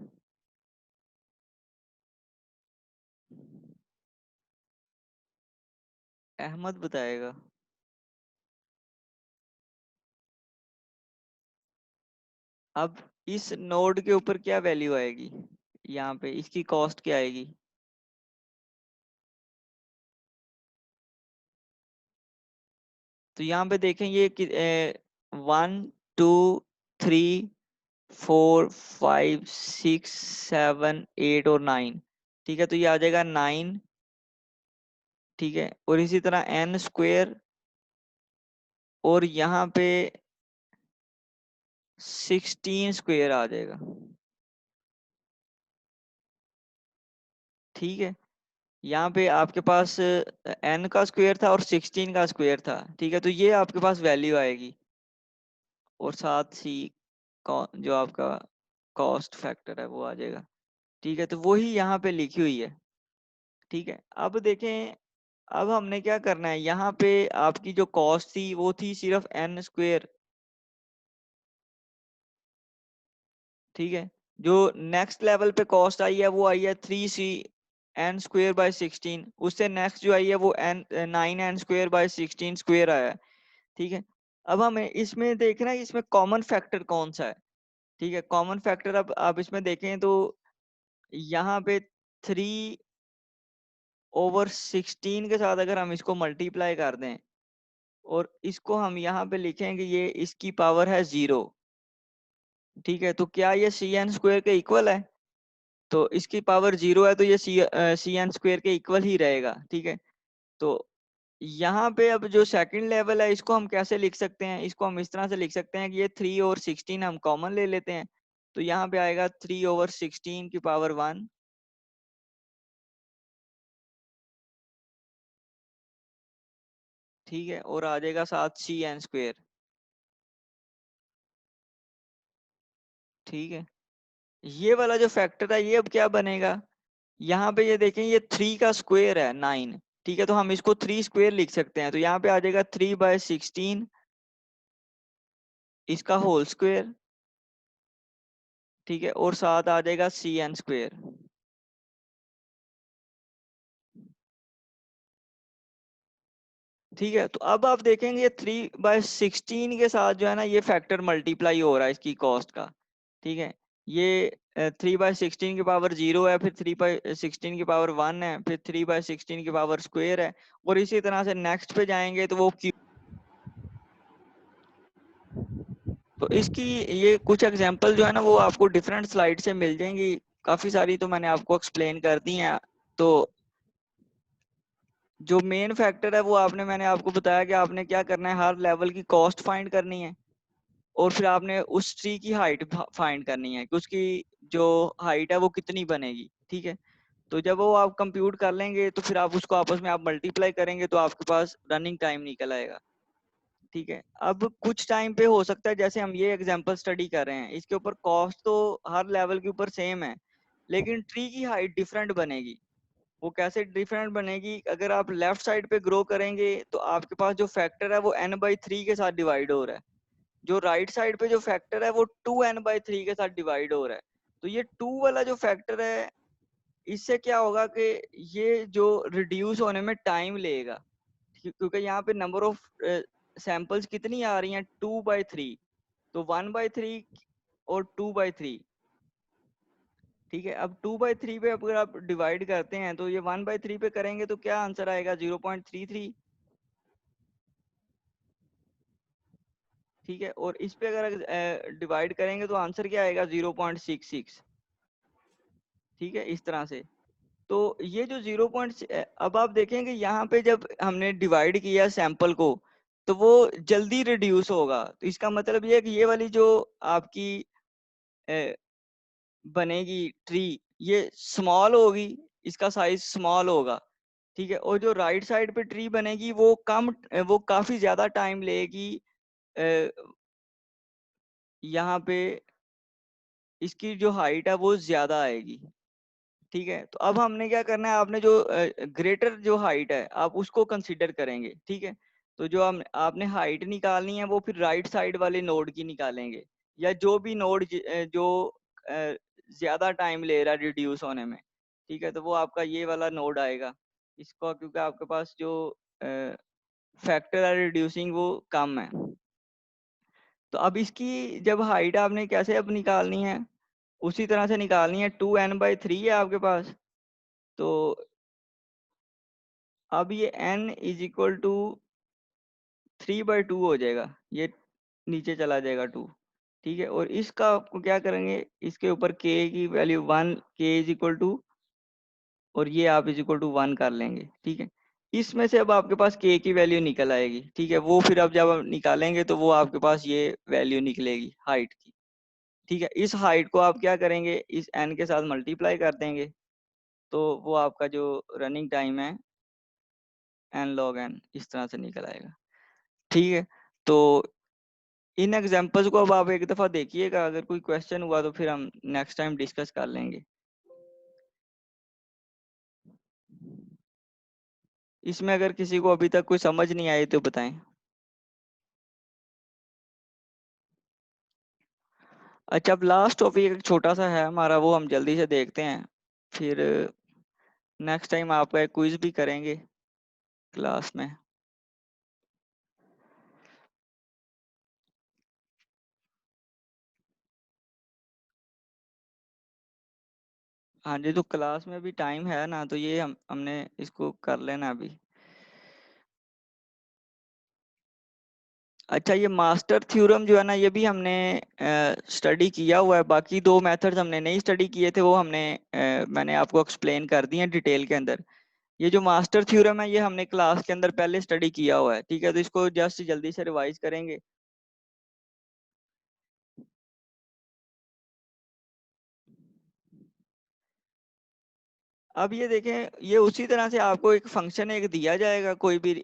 अहमद बताएगा। अब इस नोड के ऊपर क्या वैल्यू आएगी? यहाँ पे इसकी कॉस्ट क्या आएगी? तो यहाँ पे देखें ये 1 2 3 4 5 6 7 8 और 9, ठीक है। तो ये आ जाएगा 9, ठीक है। और इसी तरह n स्क्वेयर, और यहाँ पे 16 स्क्वेयर आ जाएगा, ठीक है। यहाँ पे आपके पास n का स्क्वायर था और 16 का स्क्वायर था, ठीक है। तो ये आपके पास वैल्यू आएगी, और साथ ही जो आपका कॉस्ट फैक्टर है वो आ जाएगा, ठीक है। तो वही यहाँ पे लिखी हुई है, ठीक है। अब देखें, अब हमने क्या करना है, यहाँ पे आपकी जो कॉस्ट थी वो थी सिर्फ n स्क्वायर, ठीक है। जो नेक्स्ट लेवल पे कॉस्ट आई है वो आई है 3c n स्क्वेयर बाय 16, उससे नेक्स्ट जो आई है वो 9n स्क्वेयर बाय 16 स्क्वेयर आया है, ठीक है। अब हमें इसमें देखना है इसमें कॉमन फैक्टर कौन सा है, ठीक है। कॉमन फैक्टर अब आप इसमें देखें तो यहाँ पे 3/16 के साथ अगर हम इसको मल्टीप्लाई कर दें और इसको हम यहाँ पे लिखेंगे, ये इसकी पावर है 0, ठीक है। तो क्या ये cn स्क्वेयर के इक्वल है? तो इसकी पावर 0 है तो ये cn स्क्वेयर के इक्वल ही रहेगा, ठीक है। तो यहाँ पे अब जो सेकंड लेवल है इसको हम कैसे लिख सकते हैं? इसको हम इस तरह से लिख सकते हैं कि ये 3 और 16 हम कॉमन ले लेते हैं, तो यहाँ पे आएगा 3/16 की पावर 1, ठीक है। और आ जाएगा साथ cn स्क्वेयर, ठीक है। ये वाला जो फैक्टर है ये अब क्या बनेगा? यहाँ पे ये देखें, ये 3 का स्क्वायर है 9, ठीक है। तो हम इसको 3 स्क्वायर लिख सकते हैं, तो यहाँ पे आ जाएगा 3/16 इसका होल स्क्वायर, ठीक है। और साथ आ जाएगा cn स्क्वायर, ठीक है। तो अब आप देखेंगे ये 3/16 के साथ जो है ना ये फैक्टर मल्टीप्लाई हो रहा है इसकी कॉस्ट का, ठीक है। ये 3/16 की पावर 0 है, फिर 3/16 की पावर 1 है, फिर 3/16 की पावर स्क्वायर है, और इसी तरह से नेक्स्ट पे जाएंगे तो वो तो इसकी ये कुछ एग्जांपल जो है ना वो आपको डिफरेंट स्लाइड से मिल जाएंगी, काफी सारी तो मैंने आपको एक्सप्लेन कर दी हैं। तो जो मेन फैक्टर है वो मैंने आपको बताया कि आपने क्या करना है, हर लेवल की कॉस्ट फाइंड करनी है, और फिर आपने उस ट्री की हाइट फाइंड करनी है कि उसकी जो हाइट है वो कितनी बनेगी, ठीक है। तो जब वो आप कंप्यूट कर लेंगे तो फिर आप उसको आपस में आप मल्टीप्लाई करेंगे तो आपके पास रनिंग टाइम निकल आएगा, ठीक है। अब कुछ टाइम पे हो सकता है, जैसे हम ये एग्जांपल स्टडी कर रहे हैं इसके ऊपर कॉस्ट तो हर लेवल के ऊपर सेम है, लेकिन ट्री की हाइट डिफरेंट बनेगी। वो कैसे डिफरेंट बनेगी? अगर आप लेफ्ट साइड पे ग्रो करेंगे तो आपके पास जो फैक्टर है वो n/3 के साथ डिवाइड हो रहा है, जो राइट साइड पे जो फैक्टर है वो 2n/3 के साथ डिवाइड हो रहा है। तो ये 2 वाला जो फैक्टर है इससे क्या होगा कि ये जो रिड्यूस होने में टाइम लेगा, क्योंकि यहाँ पे नंबर ऑफ सैंपल्स कितनी आ रही हैं, 2/3, तो 1/3 और 2/3, ठीक है। अब 2/3 पे अगर आप डिवाइड करते हैं तो ये 1/3 पे करेंगे तो क्या आंसर आएगा? 0.33, ठीक है। और इस पे अगर डिवाइड करेंगे तो आंसर क्या आएगा? 0.66, ठीक है। इस तरह से तो ये जो 0. अब आप देखेंगे यहाँ पे जब हमने डिवाइड किया सैंपल को तो वो जल्दी रिड्यूस होगा, तो इसका मतलब ये है कि ये वाली जो आपकी अ, बनेगी ट्री, ये स्मॉल होगी, इसका साइज स्मॉल होगा, ठीक है। और जो राइट साइड पे ट्री बनेगी वो काफी ज्यादा टाइम लेगी, अ, यहाँ पे इसकी जो हाइट है वो ज्यादा आएगी, ठीक है। तो अब हमने क्या करना है, आपने जो ग्रेटर जो हाइट है आप उसको कंसीडर करेंगे, ठीक है। तो जो हम आपने हाइट निकालनी है वो फिर राइट साइड वाले नोड की निकालेंगे, या जो भी नोड जो अ, ज्यादा टाइम ले रहा है रिड्यूस होने में, ठीक है। तो वो आपका ये वाला नोड आएगा इसको, क्योंकि आपके पास जो फैक्टर है रिड्यूसिंग वो कम है। तो अब इसकी जब हाइट आपने कैसे अब निकालनी है, उसी तरह से निकालनी है। 2n/3 है आपके पास, तो अब ये n इज इक्वल टू 3/2 हो जाएगा, ये नीचे चला जाएगा 2, ठीक है। और इसका आपको क्या करेंगे, इसके ऊपर k की value 1, k is equal to, और ये आप इज इक्वल टू 1 कर लेंगे, ठीक है। इसमें से अब आपके पास k की वैल्यू निकल आएगी, ठीक है। वो फिर अब जब आप निकालेंगे तो वो आपके पास ये वैल्यू निकलेगी हाइट की, ठीक है। इस हाइट को आप क्या करेंगे, इस n के साथ मल्टीप्लाई कर देंगे, तो वो आपका जो रनिंग टाइम है n log n इस तरह से निकल आएगा, ठीक है। तो इन एग्जांपल्स को अब आप एक दफा देखिएगा, अगर कोई क्वेश्चन हुआ तो फिर हम नेक्स्ट टाइम डिस्कस कर लेंगे। इसमें अगर किसी को अभी तक कोई समझ नहीं आई तो बताएं। अच्छा, अब लास्ट टॉपिक एक छोटा सा है हमारा, वो हम जल्दी से देखते हैं, फिर नेक्स्ट टाइम आपका एक क्विज भी करेंगे क्लास में। हाँ जी, तो क्लास में भी टाइम है ना, तो ये हमने इसको कर लेना अभी। अच्छा, ये मास्टर थ्योरम जो है ना, ये भी हमने स्टडी किया हुआ है। बाकी दो मेथड्स हमने नहीं स्टडी किए थे, वो मैंने आपको एक्सप्लेन कर दिए डिटेल के अंदर। ये जो मास्टर थ्योरम है ये हमने क्लास के अंदर पहले स्टडी किया हुआ है, ठीक है। तो इसको जस्ट जल्दी से रिवाइज करेंगे। अब ये देखें, ये उसी तरह से आपको एक फंक्शन एक दिया जाएगा, कोई भी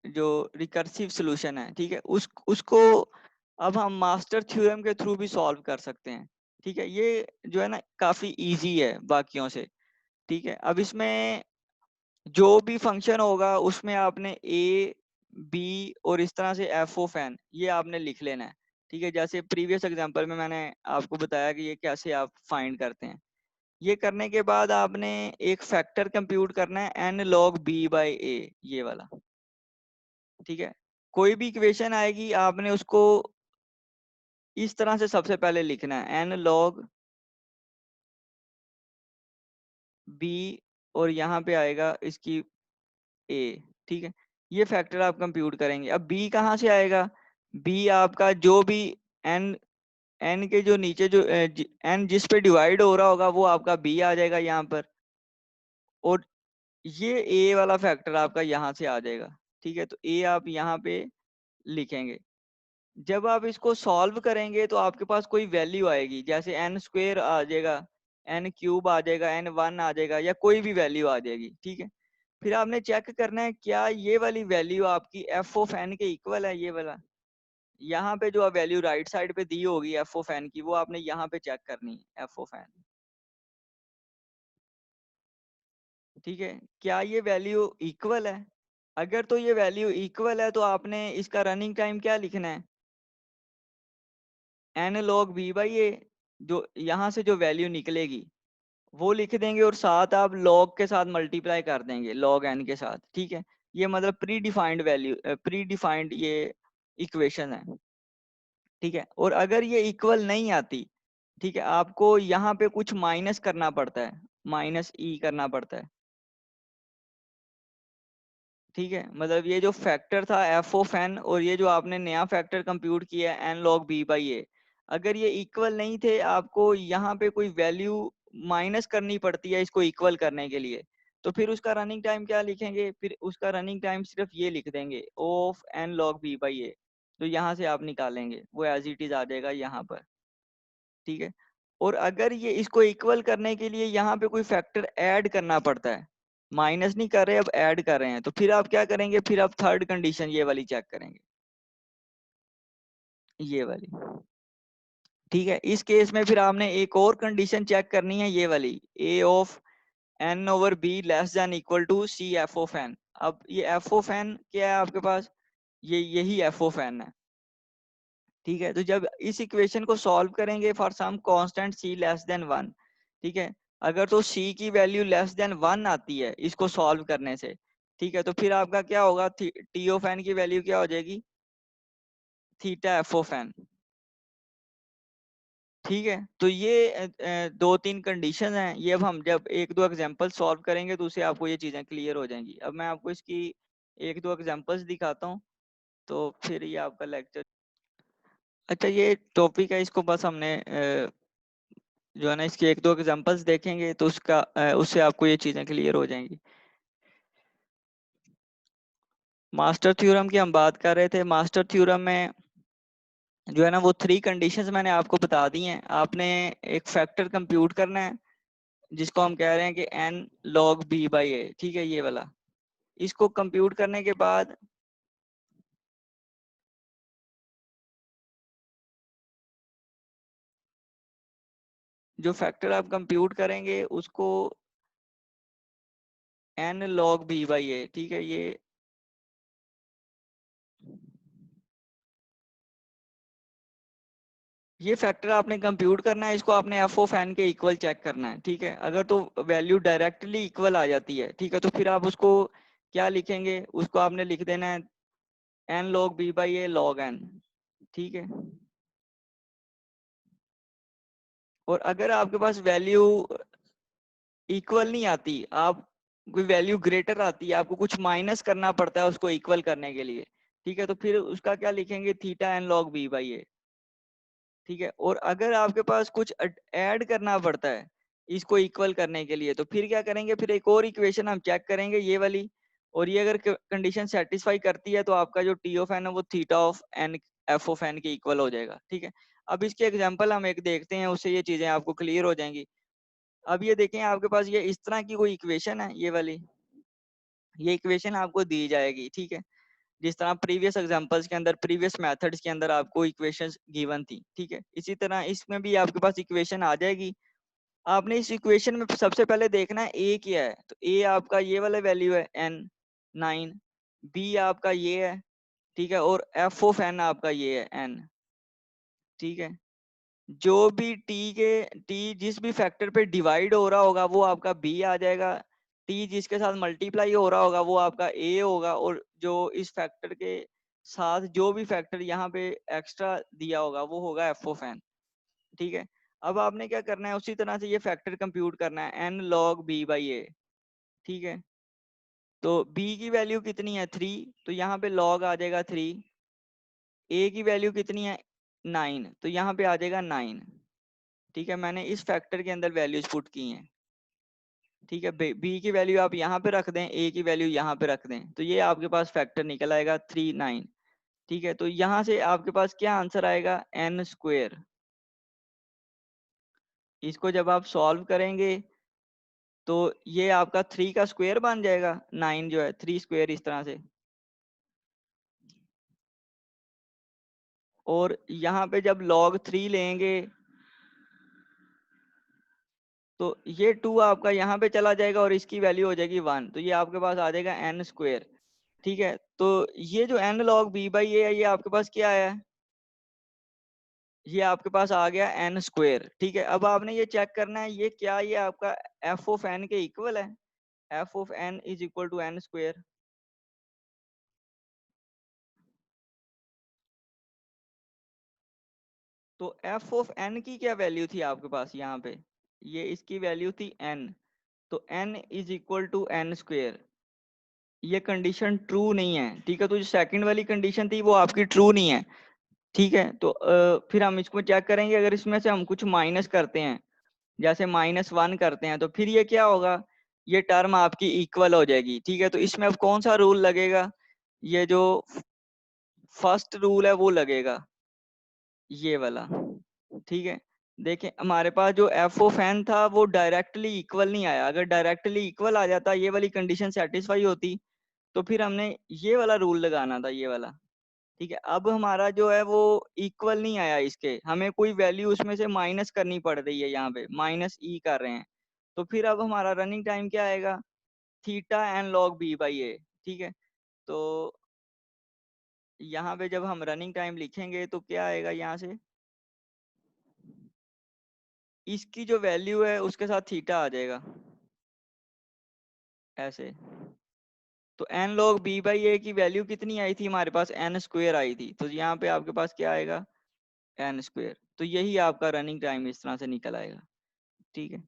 जो रिकर्सिव सॉल्यूशन है, ठीक है, उसको अब हम मास्टर थ्योरम के थ्रू भी सॉल्व कर सकते हैं, ठीक है। ये जो है ना काफी इजी है बाकियों से, ठीक है। अब इसमें जो भी फंक्शन होगा उसमें आपने ए, बी और इस तरह से एफ ऑफ एन ये आपने लिख लेना है, ठीक है। जैसे प्रीवियस एग्जांपल में मैंने आपको बताया कि ये कैसे आप फाइंड करते हैं। ये करने के बाद आपने एक फैक्टर कंप्यूट करना है एन लॉग बी बाई ए, ये वाला, ठीक है। कोई भी इक्वेशन आएगी आपने उसको इस तरह से सबसे पहले लिखना है, एन लॉग बी, और यहाँ पे आएगा इसकी ए, ठीक है। ये फैक्टर आप कंप्यूट करेंगे। अब बी कहाँ से आएगा, बी आपका जो भी एन एन के जो नीचे जो एन जिस पे डिवाइड हो रहा होगा वो आपका बी आ जाएगा यहाँ पर, और ये ए वाला फैक्टर आपका यहाँ से आ जाएगा, ठीक है। तो ए आप यहाँ पे लिखेंगे। जब आप इसको सॉल्व करेंगे तो आपके पास कोई वैल्यू आएगी, जैसे एन स्क्वेयर आ जाएगा, एन क्यूब आ जाएगा, एन वन आ जाएगा, या कोई भी वैल्यू आ जाएगी, ठीक है। फिर आपने चेक करना है क्या ये वाली वैल्यू आपकी एफ ऑफ एन के इक्वल है, ये वाला। यहाँ पे जो वैल्यू राइट साइड पे दी होगी एफ ऑफ एन की, वो आपने यहाँ पे चेक करनी है, एफ ऑफ एन, ठीक है। क्या ये वैल्यू इक्वल है, अगर तो ये वैल्यू इक्वल है तो आपने इसका रनिंग टाइम क्या लिखना है, एन लॉग बी बाई ए, जो यहाँ से जो वैल्यू निकलेगी वो लिख देंगे, और साथ आप लॉग के साथ मल्टीप्लाई कर देंगे, लॉग एन के साथ, ठीक है। ये मतलब pre defined value, pre defined ये इक्वेशन है, ठीक है। और अगर ये इक्वल नहीं आती, ठीक है, आपको यहाँ पे कुछ माइनस करना पड़ता है, माइनस ई करना पड़ता है, ठीक है। मतलब ये जो फैक्टर था एफ ऑफ एन, और ये जो आपने नया फैक्टर कंप्यूट किया है एन लॉग बी बाई ए, अगर ये इक्वल नहीं थे आपको यहाँ पे कोई वैल्यू माइनस करनी पड़ती है इसको इक्वल करने के लिए, तो फिर उसका रनिंग टाइम क्या लिखेंगे, फिर उसका रनिंग टाइम सिर्फ ये लिख देंगे O of n log b by a। तो यहाँ से आप निकालेंगे वो एज इट इज आ जाएगा यहाँ पर, ठीक है। और अगर ये इसको इक्वल करने के लिए यहाँ पे कोई फैक्टर ऐड करना पड़ता है, माइनस नहीं कर रहे अब ऐड कर रहे हैं, तो फिर आप क्या करेंगे, फिर आप थर्ड कंडीशन ये वाली चेक करेंगे, ये वाली, ठीक है। इस केस में फिर आपने एक और कंडीशन चेक करनी है, ये वाली a of n over b less than equal to c f of n। अब ये f ऑफ n क्या है आपके पास, ये यही f ऑफ n है, ठीक है। तो जब इस इक्वेशन को सॉल्व करेंगे for some constant c less than 1, ठीक है, अगर तो c की वैल्यू लेस देन 1 आती है इसको सॉल्व करने से, ठीक है, तो फिर आपका क्या होगा, t ऑफ n की वैल्यू क्या हो जाएगी, थीटा f ऑफ n, ठीक है। तो ये दो तीन कंडीशन हैं, ये अब हम जब एक दो एग्जांपल सॉल्व करेंगे तो उससे आपको ये चीजें क्लियर हो जाएंगी। अब मैं आपको इसकी एक दो एग्जांपल्स दिखाता हूँ, तो फिर ये आपका लेक्चर, अच्छा ये टॉपिक है, इसको बस हमने जो है ना इसके एक दो एग्जांपल्स देखेंगे तो उसका उससे आपको ये चीजें क्लियर हो जाएंगी। मास्टर थ्योरम की हम बात कर रहे थे। मास्टर थ्योरम में जो है ना वो थ्री कंडीशंस मैंने आपको बता दी हैं। आपने एक फैक्टर कंप्यूट करना है जिसको हम कह रहे हैं कि n log b by a, ठीक है, ये वाला। इसको कंप्यूट करने के बाद जो फैक्टर आप कंप्यूट करेंगे उसको n log b by a, ठीक है, ये फैक्टर आपने कंप्यूट करना है, इसको आपने f ऑफ n के इक्वल चेक करना है, ठीक है। अगर तो वैल्यू डायरेक्टली इक्वल आ जाती है, ठीक है, तो फिर आप उसको क्या लिखेंगे, उसको आपने लिख देना है n log b by a log n, ठीक है। और अगर आपके पास वैल्यू इक्वल नहीं आती, आप कोई वैल्यू ग्रेटर आती है, आपको कुछ माइनस करना पड़ता है उसको इक्वल करने के लिए, ठीक है, तो फिर उसका क्या लिखेंगे, theta n log b by a, ठीक है। और अगर आपके पास कुछ ऐड करना पड़ता है इसको इक्वल करने के लिए, तो फिर क्या करेंगे, फिर एक और इक्वेशन हम चेक करेंगे, ये वाली, और ये अगर कंडीशन सेटिस्फाई करती है तो आपका जो टी ऑफ एन है वो theta of n f of n के इक्वल हो जाएगा, ठीक है। अब इसके एग्जांपल हम एक देखते हैं, उससे ये चीजें आपको क्लियर हो जाएंगी। अब ये देखें आपके पास ये इस तरह की कोई इक्वेशन है, ये वाली, ये इक्वेशन आपको दी जाएगी, ठीक है, जिस तरह प्रीवियस एग्जांपल्स के अंदर, प्रीवियस मेथड्स के अंदर आपको इक्वेशंस गिवन थी, ठीक है, इसी तरह इसमें भी आपके पास इक्वेशन आ जाएगी। आपने इस इक्वेशन में सबसे पहले देखना है ए क्या है, तो ए आपका ये वाला वैल्यू है n 9, बी आपका ये है, ठीक है, और एफ ऑफ एन आपका ये है n, ठीक है। जो भी टी जिस भी फैक्टर पे डिवाइड हो रहा होगा वो आपका बी आ जाएगा, टी जिसके साथ मल्टीप्लाई हो रहा होगा वो आपका ए होगा, और जो इस फैक्टर के साथ जो भी फैक्टर यहाँ पे एक्स्ट्रा दिया होगा वो होगा एफ ऑफ एन, ठीक है। अब आपने क्या करना है, उसी तरह से ये फैक्टर कंप्यूट करना है n log b by a, ठीक है। तो b की वैल्यू कितनी है 3, तो यहाँ पे log आ जाएगा 3, a की वैल्यू कितनी है 9, तो यहाँ पे आ जाएगा 9, ठीक है। मैंने इस फैक्टर के अंदर वैल्यूज पुट की हैं, ठीक है। b की वैल्यू आप यहाँ पे रख दें, a की वैल्यू यहाँ पे रख दें, तो ये आपके पास फैक्टर निकल आएगा 3 9, ठीक है। तो यहाँ से आपके पास क्या आंसर आएगा, n स्क्वेयर। इसको जब आप सॉल्व करेंगे तो ये आपका 3 का स्क्वायर बन जाएगा, 9 जो है 3 स्क्वायर इस तरह से, और यहाँ पे जब log 3 लेंगे तो ये 2 आपका यहाँ पे चला जाएगा और इसकी वैल्यू हो जाएगी 1, तो ये आपके पास आ जाएगा n स्क्वायर, ठीक है। तो ये जो n log b by a है ये आपके पास क्या है, ये आपके पास आ गया n स्क्वायर, ठीक है। अब आपने ये चेक करना है ये क्या, ये आपका f ऑफ n के इक्वल है, f of n is equal to n square. तो f ऑफ n की क्या वैल्यू थी आपके पास यहाँ पे, ये इसकी वैल्यू थी n, तो n is equal to n square. ये कंडीशन ट्रू नहीं है, ठीक है, तो जो सेकंड वाली कंडीशन थी वो आपकी ट्रू नहीं है, ठीक है। तो फिर हम इसको चेक करेंगे, अगर इसमें से हम कुछ माइनस करते हैं जैसे -1 करते हैं तो फिर ये क्या होगा, ये टर्म आपकी इक्वल हो जाएगी, ठीक है। तो इसमें अब कौन सा रूल लगेगा, ये जो फर्स्ट रूल है वो लगेगा, ये वाला, ठीक है। देखें हमारे पास जो एफ ऑफ एन था वो डायरेक्टली इक्वल नहीं आया, अगर डायरेक्टली इक्वल आ जाता, ये वाली कंडीशन सेटिस्फाई होती, तो फिर हमने ये वाला रूल लगाना था, ये वाला, ठीक है। अब हमारा जो है वो इक्वल नहीं आया, इसके हमें कोई वैल्यू उसमें से माइनस करनी पड़ रही है, यहाँ पे -e कर रहे हैं, तो फिर अब हमारा रनिंग टाइम क्या आएगा, theta n log b by a, ठीक है। तो यहाँ पे जब हम रनिंग टाइम लिखेंगे तो क्या आएगा, यहाँ से इसकी जो वैल्यू है उसके साथ थीटा आ जाएगा, ऐसे। तो n log b by a की वैल्यू कितनी आई थी हमारे पास, एन स्क्वेयर आई थी, तो यहाँ पे आपके पास क्या आएगा, एन स्क्वेयर। तो यही आपका रनिंग टाइम इस तरह से निकल आएगा, ठीक है।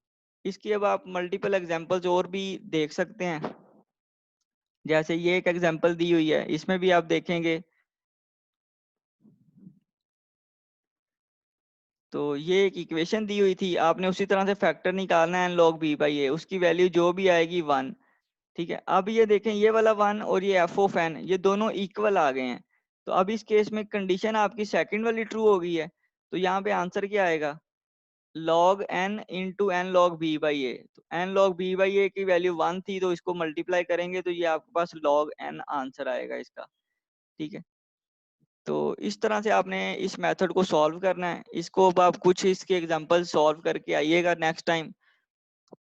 इसकी अब आप मल्टीपल एग्जांपल्स और भी देख सकते हैं, जैसे ये एक एग्जांपल दी हुई है, इसमें भी आप देखेंगे तो ये एक इक्वेशन दी हुई थी, आपने उसी तरह से फैक्टर निकालना है एन लॉग बी बाई ए, उसकी वैल्यू जो भी आएगी 1, ठीक है। अब ये देखें, ये वाला 1 और ये एफ ऑफ एन, ये दोनों इक्वल आ गए हैं, तो अब इस केस में कंडीशन आपकी सेकंड वाली ट्रू हो गई है, तो यहाँ पे आंसर क्या आएगा, log n into n log b by a. तो n log b by a की वैल्यू 1 थी, तो इसको मल्टीप्लाई करेंगे तो ये आपके पास log n आंसर आएगा इसका, ठीक है। तो इस तरह से आपने इस मेथड को सॉल्व करना है, इसको अब आप कुछ इसके एग्जांपल सॉल्व करके आइएगा नेक्स्ट टाइम।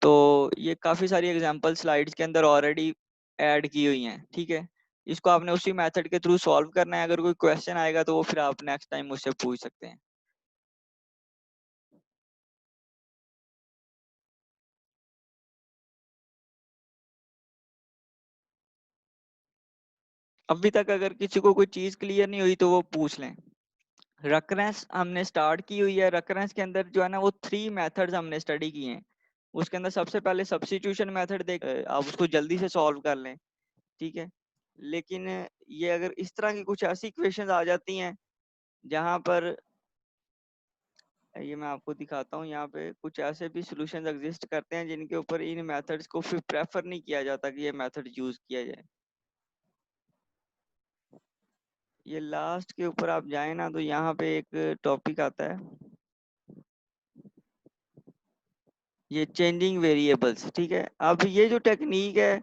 तो ये काफी सारी एग्जांपल स्लाइड्स के अंदर ऑलरेडी ऐड की हुई हैं, ठीक है। इसको आपने उसी मेथड के थ्रू सॉल्व करना है, अगर कोई क्वेश्चन आएगा तो वो फिर आप नेक्स्ट टाइम मुझसे पूछ सकते हैं। अभी तक अगर किसी को कोई चीज क्लियर नहीं हुई तो वो पूछ लें। रकरेंस हमने स्टार्ट की हुई है, रकरेंस के अंदर जो है ना वो 3 मेथड्स हमने स्टडी किए हैं। उसके अंदर सबसे पहले सब्स्टिट्यूशन मेथड देख, आप उसको जल्दी से सॉल्व कर लें, ठीक है। लेकिन ये अगर इस तरह की कुछ ऐसी इक्वेशंस आ जाती हैं जहां पर, ये मैं आपको दिखाता हूँ, यहाँ पे कुछ ऐसे भी सॉल्यूशंस एग्जिस्ट करते हैं जिनके ऊपर इन मेथड्स को फिर प्रेफर नहीं किया जाता कि ये मेथड यूज किया जाए। ये लास्ट के ऊपर आप जाए ना तो यहाँ पे एक टॉपिक आता है, ये चेंजिंग वेरिएबल्स, ठीक है। अब ये जो टेक्निक है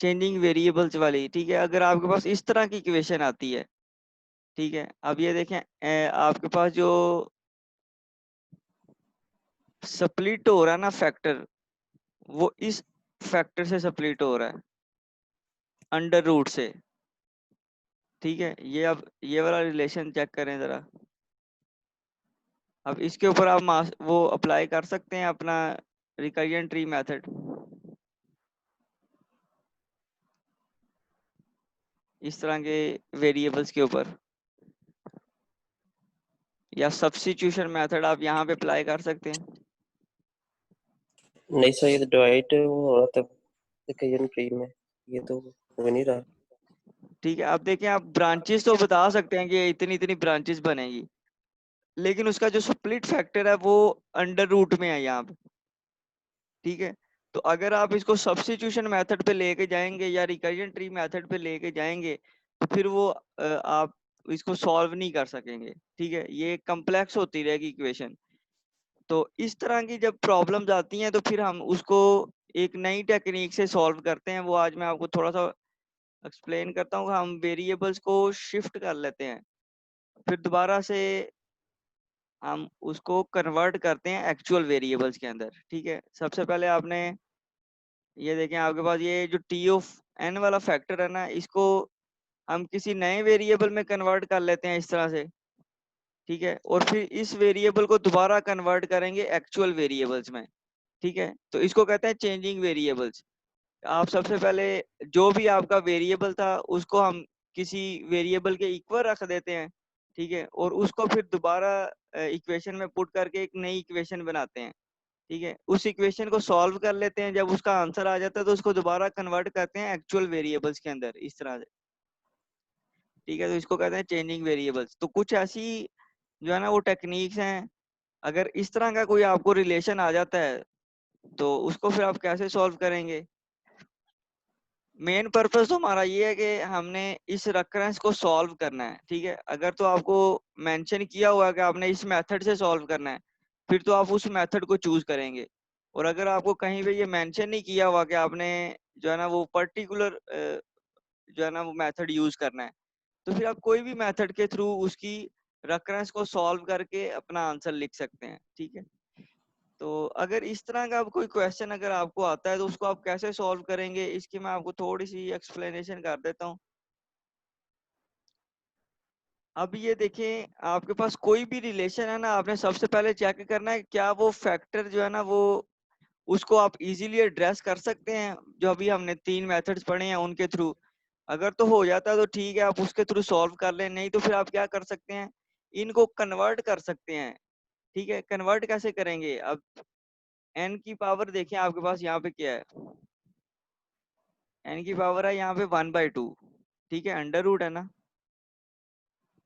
चेंजिंग वेरिएबल्स वाली, ठीक है, अगर आपके पास इस तरह की इक्वेशन आती है, ठीक है। अब ये देखें, आपके पास जो स्प्लिट हो रहा है ना फैक्टर, वो इस फैक्टर से स्प्लिट हो रहा है, अंडर रूट से, ठीक है। ये अब ये वाला रिलेशन चेक करें जरा, अब इसके ऊपर आप वो अप्लाई कर सकते हैं अपना रिकरिएंट ट्री मेथड, इस तरह के वेरिएबल्स के ऊपर, या सब्स्टिट्यूशन मेथड आप यहाँ पे अप्लाई कर सकते हैं। नहीं सर, ये तो डिवाइड हो रहा था रिकरिएंट ट्री में, ये तो हो नहीं रहा। ठीक है, अब देखें, आप ब्रांचेस तो बता सकते हैं कि इतनी इतनी ब्रांचेस बनेगी, लेकिन उसका जो स्प्लिट फैक्टर है वो अंडर रूट में है यहाँ पे, ठीक है। तो अगर आप इसको सब्स्टिट्यूशन मेथड पे लेके जाएंगे या रिकरिएंट ट्री मेथड पे लेके जाएंगे तो फिर वो आप इसको सॉल्व नहीं कर सकेंगे, ठीक है। ये कम्प्लेक्स होती रहेगी इक्वेशन। तो इस तरह की जब प्रॉब्लम्स आती हैं तो फिर हम उसको एक नई टेक्निक से सॉल्व करते हैं, वो आज मैं आपको थोड़ा सा एक्सप्लेन करता हूँ। हम वेरिएबल्स को शिफ्ट कर लेते हैं, फिर दोबारा से हम उसको कन्वर्ट करते हैं एक्चुअल वेरिएबल्स के अंदर, ठीक है। सबसे पहले आपने ये देखें, आपके पास ये जो टी ऑफ एन वाला फैक्टर है ना, इसको हम किसी नए वेरिएबल में कन्वर्ट कर लेते हैं इस तरह से, ठीक है। और फिर इस वेरिएबल को दोबारा कन्वर्ट करेंगे एक्चुअल वेरिएबल्स में, ठीक है। तो इसको कहते हैं चेंजिंग वेरिएबल्स। आप सबसे पहले जो भी आपका वेरिएबल था उसको हम किसी वेरिएबल के इक्वल रख देते हैं, ठीक है। और उसको फिर दोबारा इक्वेशन में पुट करके एक नई इक्वेशन बनाते हैं, ठीक है। उस इक्वेशन को सॉल्व कर लेते हैं, जब उसका आंसर आ जाता है तो उसको दोबारा कन्वर्ट करते हैं एक्चुअल वेरिएबल्स के अंदर, इस तरह से, ठीक है। तो इसको कहते हैं चेंजिंग वेरिएबल्स। तो कुछ ऐसी जो है ना वो टेक्निक्स हैं अगर इस तरह का कोई आपको रिलेशन आ जाता है तो उसको फिर आप कैसे सॉल्व करेंगे? मेन पर्पस तो हमारा ये है कि हमने इस रेकरेंस को सॉल्व करना है, ठीक है। अगर तो आपको मेंशन किया हुआ है कि आपने इस मेथड से सॉल्व करना है, फिर तो आप उस मेथड को चूज करेंगे। और अगर आपको कहीं पे ये मेंशन नहीं किया हुआ कि आपने जो है ना वो पर्टिकुलर जो है ना वो मेथड यूज करना है, तो फिर आप कोई भी मेथड के थ्रू उसकी रेकरेंस को सॉल्व करके अपना आंसर लिख सकते हैं, ठीक है। तो अगर इस तरह का कोई क्वेश्चन अगर आपको आता है तो उसको आप कैसे सॉल्व करेंगे, इसकी मैं आपको थोड़ी सी एक्सप्लेनेशन कर देता हूँ। अब ये देखें, आपके पास कोई भी रिलेशन है ना, आपने सबसे पहले चेक करना है क्या वो फैक्टर जो है ना वो उसको आप इजीली एड्रेस कर सकते हैं, जो अभी हमने 3 मेथड्स पढ़े हैं उनके थ्रू। अगर तो हो जाता है तो ठीक है, आप उसके थ्रू सॉल्व कर लें, नहीं तो फिर आप क्या कर सकते हैं, इनको कन्वर्ट कर सकते हैं, ठीक है। कन्वर्ट कैसे करेंगे? अब n की पावर देखिए आपके पास यहाँ पे क्या है, n की पावर है यहाँ पे 1/2, ठीक है, अंडर रूट है ना।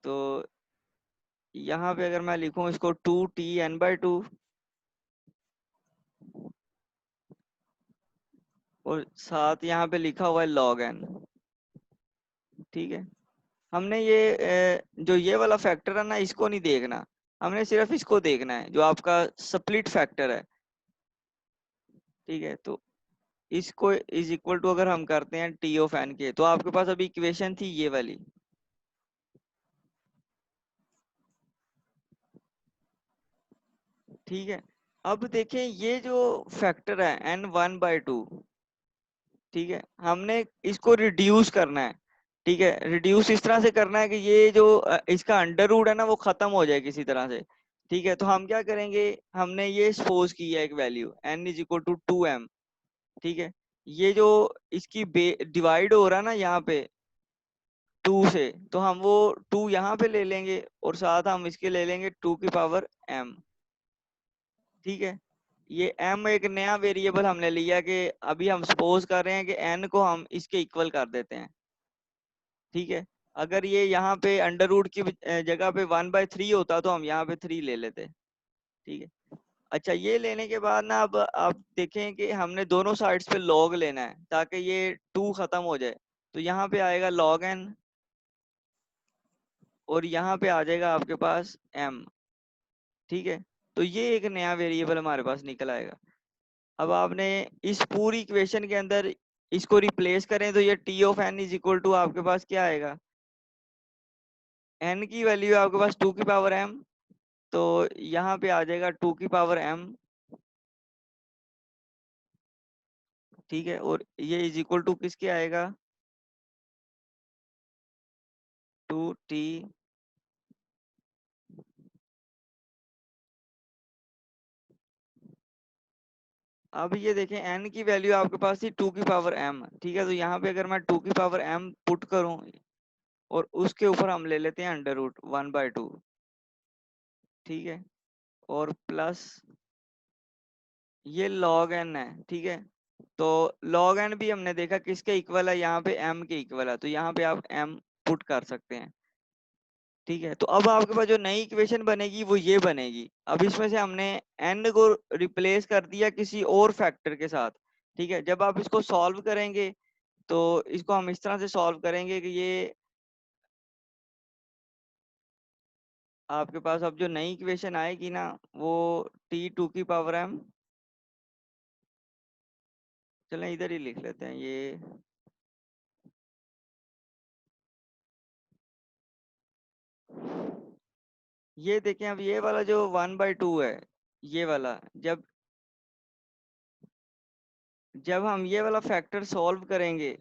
तो यहाँ पे अगर मैं लिखूं इसको 2t n/2 और साथ यहाँ पे लिखा हुआ है log n, ठीक है। हमने ये जो ये वाला फैक्टर है ना इसको नहीं देखना, हमने सिर्फ इसको देखना है जो आपका स्प्लिट फैक्टर है, ठीक है। तो इसको इज इक्वल टू अगर हम करते हैं t ऑफ n के, तो आपके पास अभी इक्वेशन थी ये वाली, ठीक है। अब देखें ये जो फैक्टर है n1/2, ठीक है, हमने इसको रिड्यूस करना है, ठीक है। रिड्यूस इस तरह से करना है कि ये जो इसका अंडर रूट है ना वो खत्म हो जाए किसी तरह से, ठीक है। तो हम क्या करेंगे, हमने ये सपोज की है एक value n is equal to 2m, ठीक है। ये जो इसकी डिवाइड हो रहा है ना यहाँ पे 2 से, तो हम वो 2 यहाँ पे ले लेंगे और साथ हम इसके ले लेंगे 2 की पावर m, ठीक है। ये m एक नया वेरिएबल हमने लिया कि अभी हम सपोज कर रहे हैं कि n को हम इसके इक्वल कर देते हैं, ठीक है। अगर ये यहाँ पे अंडर रूट की जगह पे 1/3 होता तो हम यहाँ पे 3 ले लेते, ठीक है। अच्छा, ये लेने के बाद ना अब आप देखें कि हमने दोनों साइड्स पे log लेना है ताकि ये 2 खत्म हो जाए। तो यहाँ पे आएगा log n और यहाँ पे आ जाएगा आपके पास m, ठीक है। तो ये एक नया वेरिएबल हमारे पास निकल आएगा। अब आपने इस पूरी इक्वेशन के अंदर इसको रिप्लेस करें तो ये t of n is equal to आपके पास क्या आएगा, n की वैल्यू आपके पास 2 की पावर m, तो यहाँ पे आ जाएगा 2 की पावर m, ठीक है। और ये इज इक्वल टू किसके आएगा, 2t। अब ये देखें n की वैल्यू आपके पास थी 2 की पावर m, ठीक है। तो यहाँ पे अगर मैं 2 की पावर m पुट करूं और उसके ऊपर हम ले लेते हैं अंडर रूट 1/2, ठीक है, और प्लस ये log n है, ठीक है। तो log n भी हमने देखा किसके इक्वल है, यहाँ पे m के इक्वल है, तो यहाँ पे आप m पुट कर सकते हैं, ठीक है। तो अब आपके पास जो नई इक्वेशन बनेगी वो ये बनेगी। अब इसमें से हमने n को रिप्लेस कर दिया किसी और फैक्टर के साथ, ठीक है। जब आप इसको सॉल्व करेंगे तो इसको हम इस तरह से सॉल्व करेंगे कि ये आपके पास अब जो नई इक्वेशन आएगी ना वो t 2 की पावर m, चलें इधर ही लिख लेते हैं ये देखें। अब ये वाला जो 1/2 है, ये वाला जब जब हम ये वाला फैक्टर सॉल्व करेंगे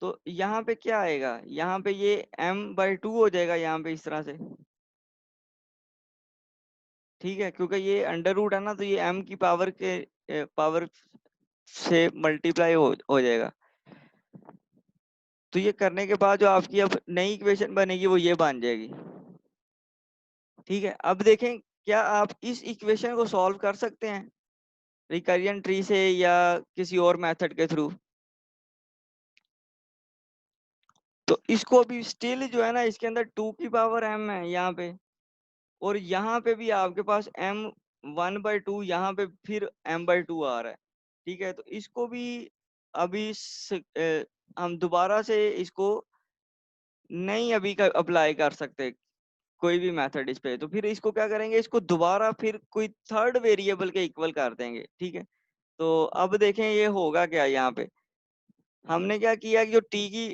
तो यहाँ पे क्या आएगा, यहाँ पे ये m/2 हो जाएगा यहाँ पे इस तरह से, ठीक है। क्योंकि ये अंडर रूट है ना तो ये m की पावर के पावर से मल्टीप्लाई हो जाएगा। तो ये करने के बाद जो आपकी अब नई इक्वेशन बनेगी वो ये बन जाएगी, ठीक है। अब देखें क्या आप इस इक्वेशन को सॉल्व कर सकते हैं रिकरियन ट्री से या किसी और मेथड के थ्रू। तो इसको अभी स्टिल जो है ना इसके अंदर 2 की पावर m है यहाँ पे, और यहाँ पे भी आपके पास m1/2, यहाँ पे फिर m/2 आ रहा है। ठीक है, तो इसको भी अभी हम दोबारा से इसको नहीं अभी अप्लाई कर सकते कोई भी मेथड इस पे। तो फिर इसको क्या करेंगे, इसको दोबारा फिर कोई थर्ड वेरिएबल के इक्वल कर देंगे। ठीक है, तो अब देखें ये होगा क्या। यहाँ पे हमने क्या किया कि जो t की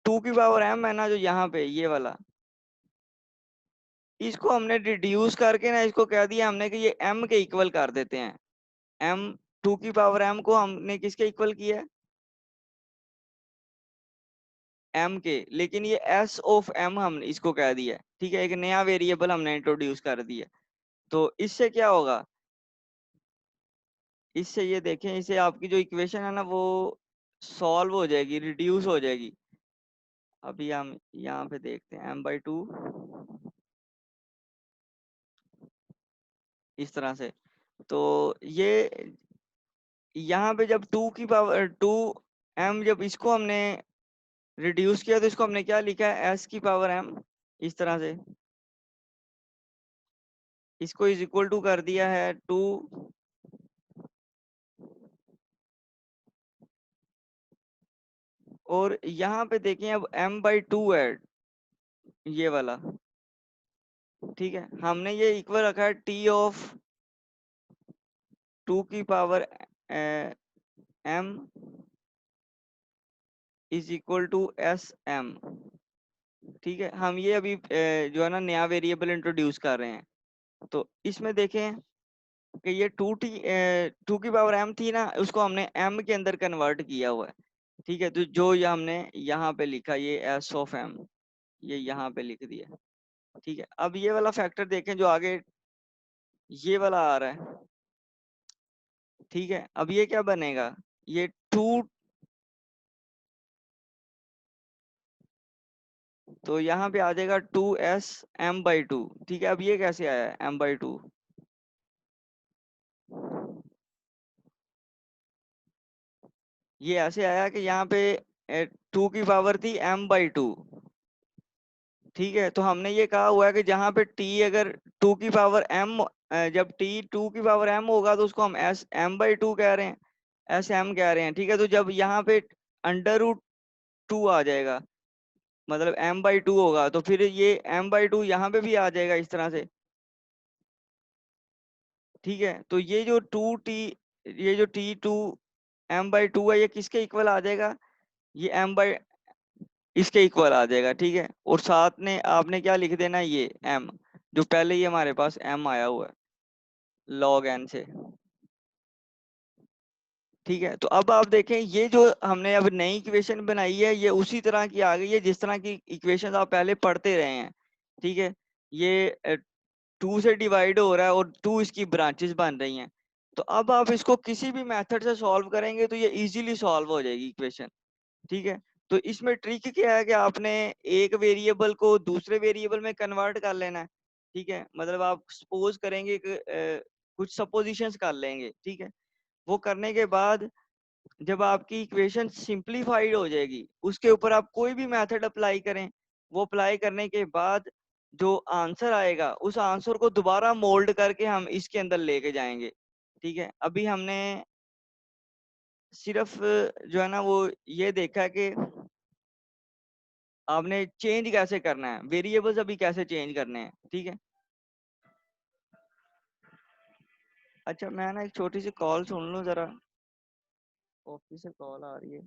2 की पावर m है ना, जो यहाँ पे ये वाला, इसको हमने रिड्यूस करके ना इसको कह दिया हमने कि ये m के इक्वल कर देते हैं। m 2 की पावर m को हमने किसके इक्वल किया है, m के। लेकिन ये s ऑफ m हम इसको कह दिया है। ठीक है, एक नया वेरिएबल हमने इंट्रोड्यूस कर दिया। तो इससे क्या होगा, इससे ये देखें, इससे आपकी जो इक्वेशन है ना वो सॉल्व हो जाएगी, रिड्यूस हो जाएगी। अभी हम यहाँ पे देखते हैं m/2 इस तरह से। तो ये यहाँ पे जब 2 की पावर 2m, जब इसको हमने रिड्यूस किया तो इसको हमने क्या लिखा है, s की पावर m इस तरह से। इसको इज इक्वल टू कर दिया है 2, और यहाँ पे देखें अब m/2 है ये वाला। ठीक है, हमने ये इक्वल रखा है t ऑफ 2 की power m is equal to sm। ठीक है, हम ये अभी जो है ना नया वेरिएबल इंट्रोड्यूस कर रहे हैं। तो इसमें देखें कि ये 2 की पावर m थी ना, उसको हमने m के अंदर कन्वर्ट किया हुआ है। ठीक है, तो जो ये हमने यहाँ पे लिखा, ये s ऑफ m, ये यहाँ पे लिख दिया। ठीक है, अब ये वाला फैक्टर देखें जो आगे ये वाला आ रहा है। ठीक है, अब ये क्या बनेगा, ये 2, तो यहाँ पे आ जाएगा 2s m/2। ठीक है, अब ये कैसे आया m/2, ये ऐसे आया कि यहाँ पे 2 की पावर थी m/2। ठीक है, तो हमने ये कहा हुआ है कि जहाँ पे t अगर 2 की पावर m, जब t 2 की पावर m होगा तो उसको हम s m/2 कह रहे हैं, एस एम कह रहे हैं। ठीक है, तो जब यहाँ पे √2 आ जाएगा, मतलब m/2 होगा, तो फिर ये m/2 यहाँ पे भी आ जाएगा इस तरह से। ठीक है, तो ये जो t2 m/2 है, ये किसके इक्वल आ जाएगा, ये m बाई इसके इक्वल आ जाएगा। ठीक है, और साथ में आपने क्या लिख देना, ये m, जो पहले ही हमारे पास m आया हुआ है log n से। ठीक है, तो अब आप देखें ये जो हमने अब नई इक्वेशन बनाई है, ये उसी तरह की आ गई है जिस तरह की इक्वेशन आप पहले पढ़ते रहे हैं। ठीक है, ये 2 से डिवाइड हो रहा है और 2 इसकी ब्रांचेस बन रही हैं। तो अब आप इसको किसी भी मेथड से सॉल्व करेंगे तो ये इजीली सॉल्व हो जाएगी इक्वेशन। ठीक है, तो इसमें ट्रिक क्या है कि आपने एक वेरिएबल को दूसरे वेरिएबल में कन्वर्ट कर लेना है। ठीक है, मतलब आप सपोज करेंगे कि कुछ सपोजिशंस कर लेंगे। ठीक है, वो करने के बाद जब आपकी इक्वेशन सिंप्लीफाइड हो जाएगी, उसके ऊपर आप कोई भी मेथड अप्लाई करें, वो अप्लाई करने के बाद जो आंसर आएगा, उस आंसर को दोबारा मोल्ड करके हम इसके अंदर लेके जाएंगे। ठीक है, अभी हमने सिर्फ जो है ना वो ये देखा कि आपने चेंज कैसे करना है, वेरिएबल्स अभी कैसे चेंज करने हैं। ठीक है, अच्छा मैं ना एक छोटी सी कॉल सुन लूँ जरा, ऑफिस से कॉल आ रही है।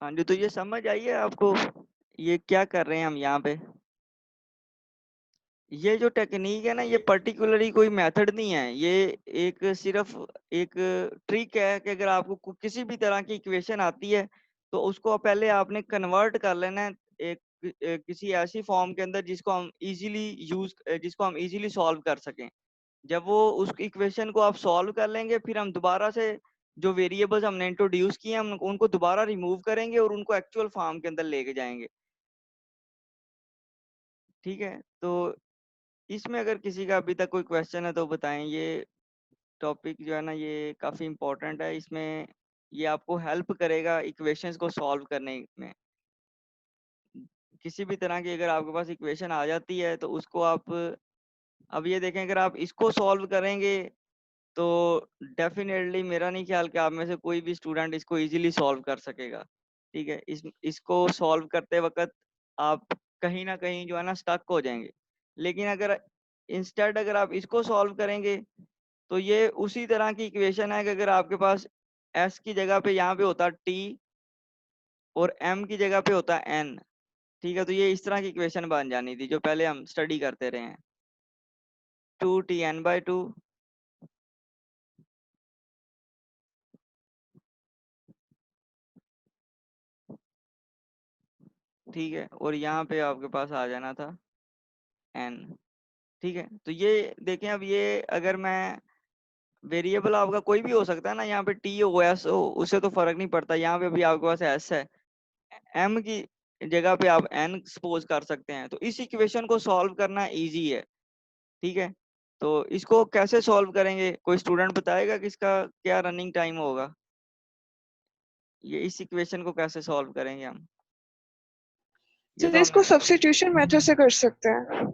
हाँ जी, तो ये समझ आई है आपको ये क्या कर रहे हैं हम यहाँ पे, ये जो टेक्निक है ना, ये पर्टिकुलरली कोई मेथड नहीं है, ये एक सिर्फ एक ट्रिक है कि अगर आपको किसी भी तरह की इक्वेशन आती है तो उसको पहले आपने कन्वर्ट कर लेना है एक किसी ऐसी फॉर्म के अंदर जिसको हम इजीली सॉल्व कर सकें। जब वो उस इक्वेशन को आप सॉल्व कर लेंगे, फिर हम दोबारा से जो वेरिएबल्स हमने इंट्रोड्यूस किए हम उनको दोबारा रिमूव करेंगे और उनको एक्चुअल फॉर्म के अंदर लेके जाएंगे। ठीक है, तो इसमें अगर किसी का अभी तक कोई क्वेश्चन है तो बताएं। ये टॉपिक जो है ना ये काफी इम्पोर्टेंट है, इसमें ये आपको हेल्प करेगा इक्वेशंस को सॉल्व करने में। किसी भी तरह की अगर आपके पास इक्वेशन आ जाती है तो उसको आप अब ये देखें, अगर आप इसको सॉल्व करेंगे तो डेफिनेटली मेरा नहीं ख्याल कि आप में से कोई भी स्टूडेंट इसको इजीली सॉल्व कर सकेगा। ठीक है, इसको सॉल्व करते वक्त आप कहीं ना कहीं जो है ना स्टक हो जाएंगे। लेकिन अगर इंस्टेड अगर आप इसको सॉल्व करेंगे तो ये उसी तरह की इक्वेशन है कि अगर आपके पास एस की जगह पे यहाँ पे होता टी और एम की जगह पे होता एन। ठीक है, तो ये इस तरह की इक्वेशन बन जानी थी जो पहले हम स्टडी करते रहे हैं, 2Tn/2। ठीक है, और यहाँ पे आपके पास आ जाना था एन। ठीक है, तो ये देखें, अब ये अगर मैं वेरिएबल आपका कोई भी हो सकता है ना, यहाँ पे टी हो एस हो उससे तो फर्क नहीं पड़ता। यहाँ पे भी आपके पास एस है, एम की जगह पे आप एन सपोज कर सकते हैं, तो इस इक्वेशन को सॉल्व करना इजी है। ठीक है, तो इसको कैसे सॉल्व करेंगे, कोई स्टूडेंट बताएगा कि इसका क्या रनिंग टाइम होगा, ये इस इक्वेशन को कैसे सॉल्व करेंगे हम। ये तो तो इसको हमने सब्स्टिट्यूशन मेथड से कर सकते हैं।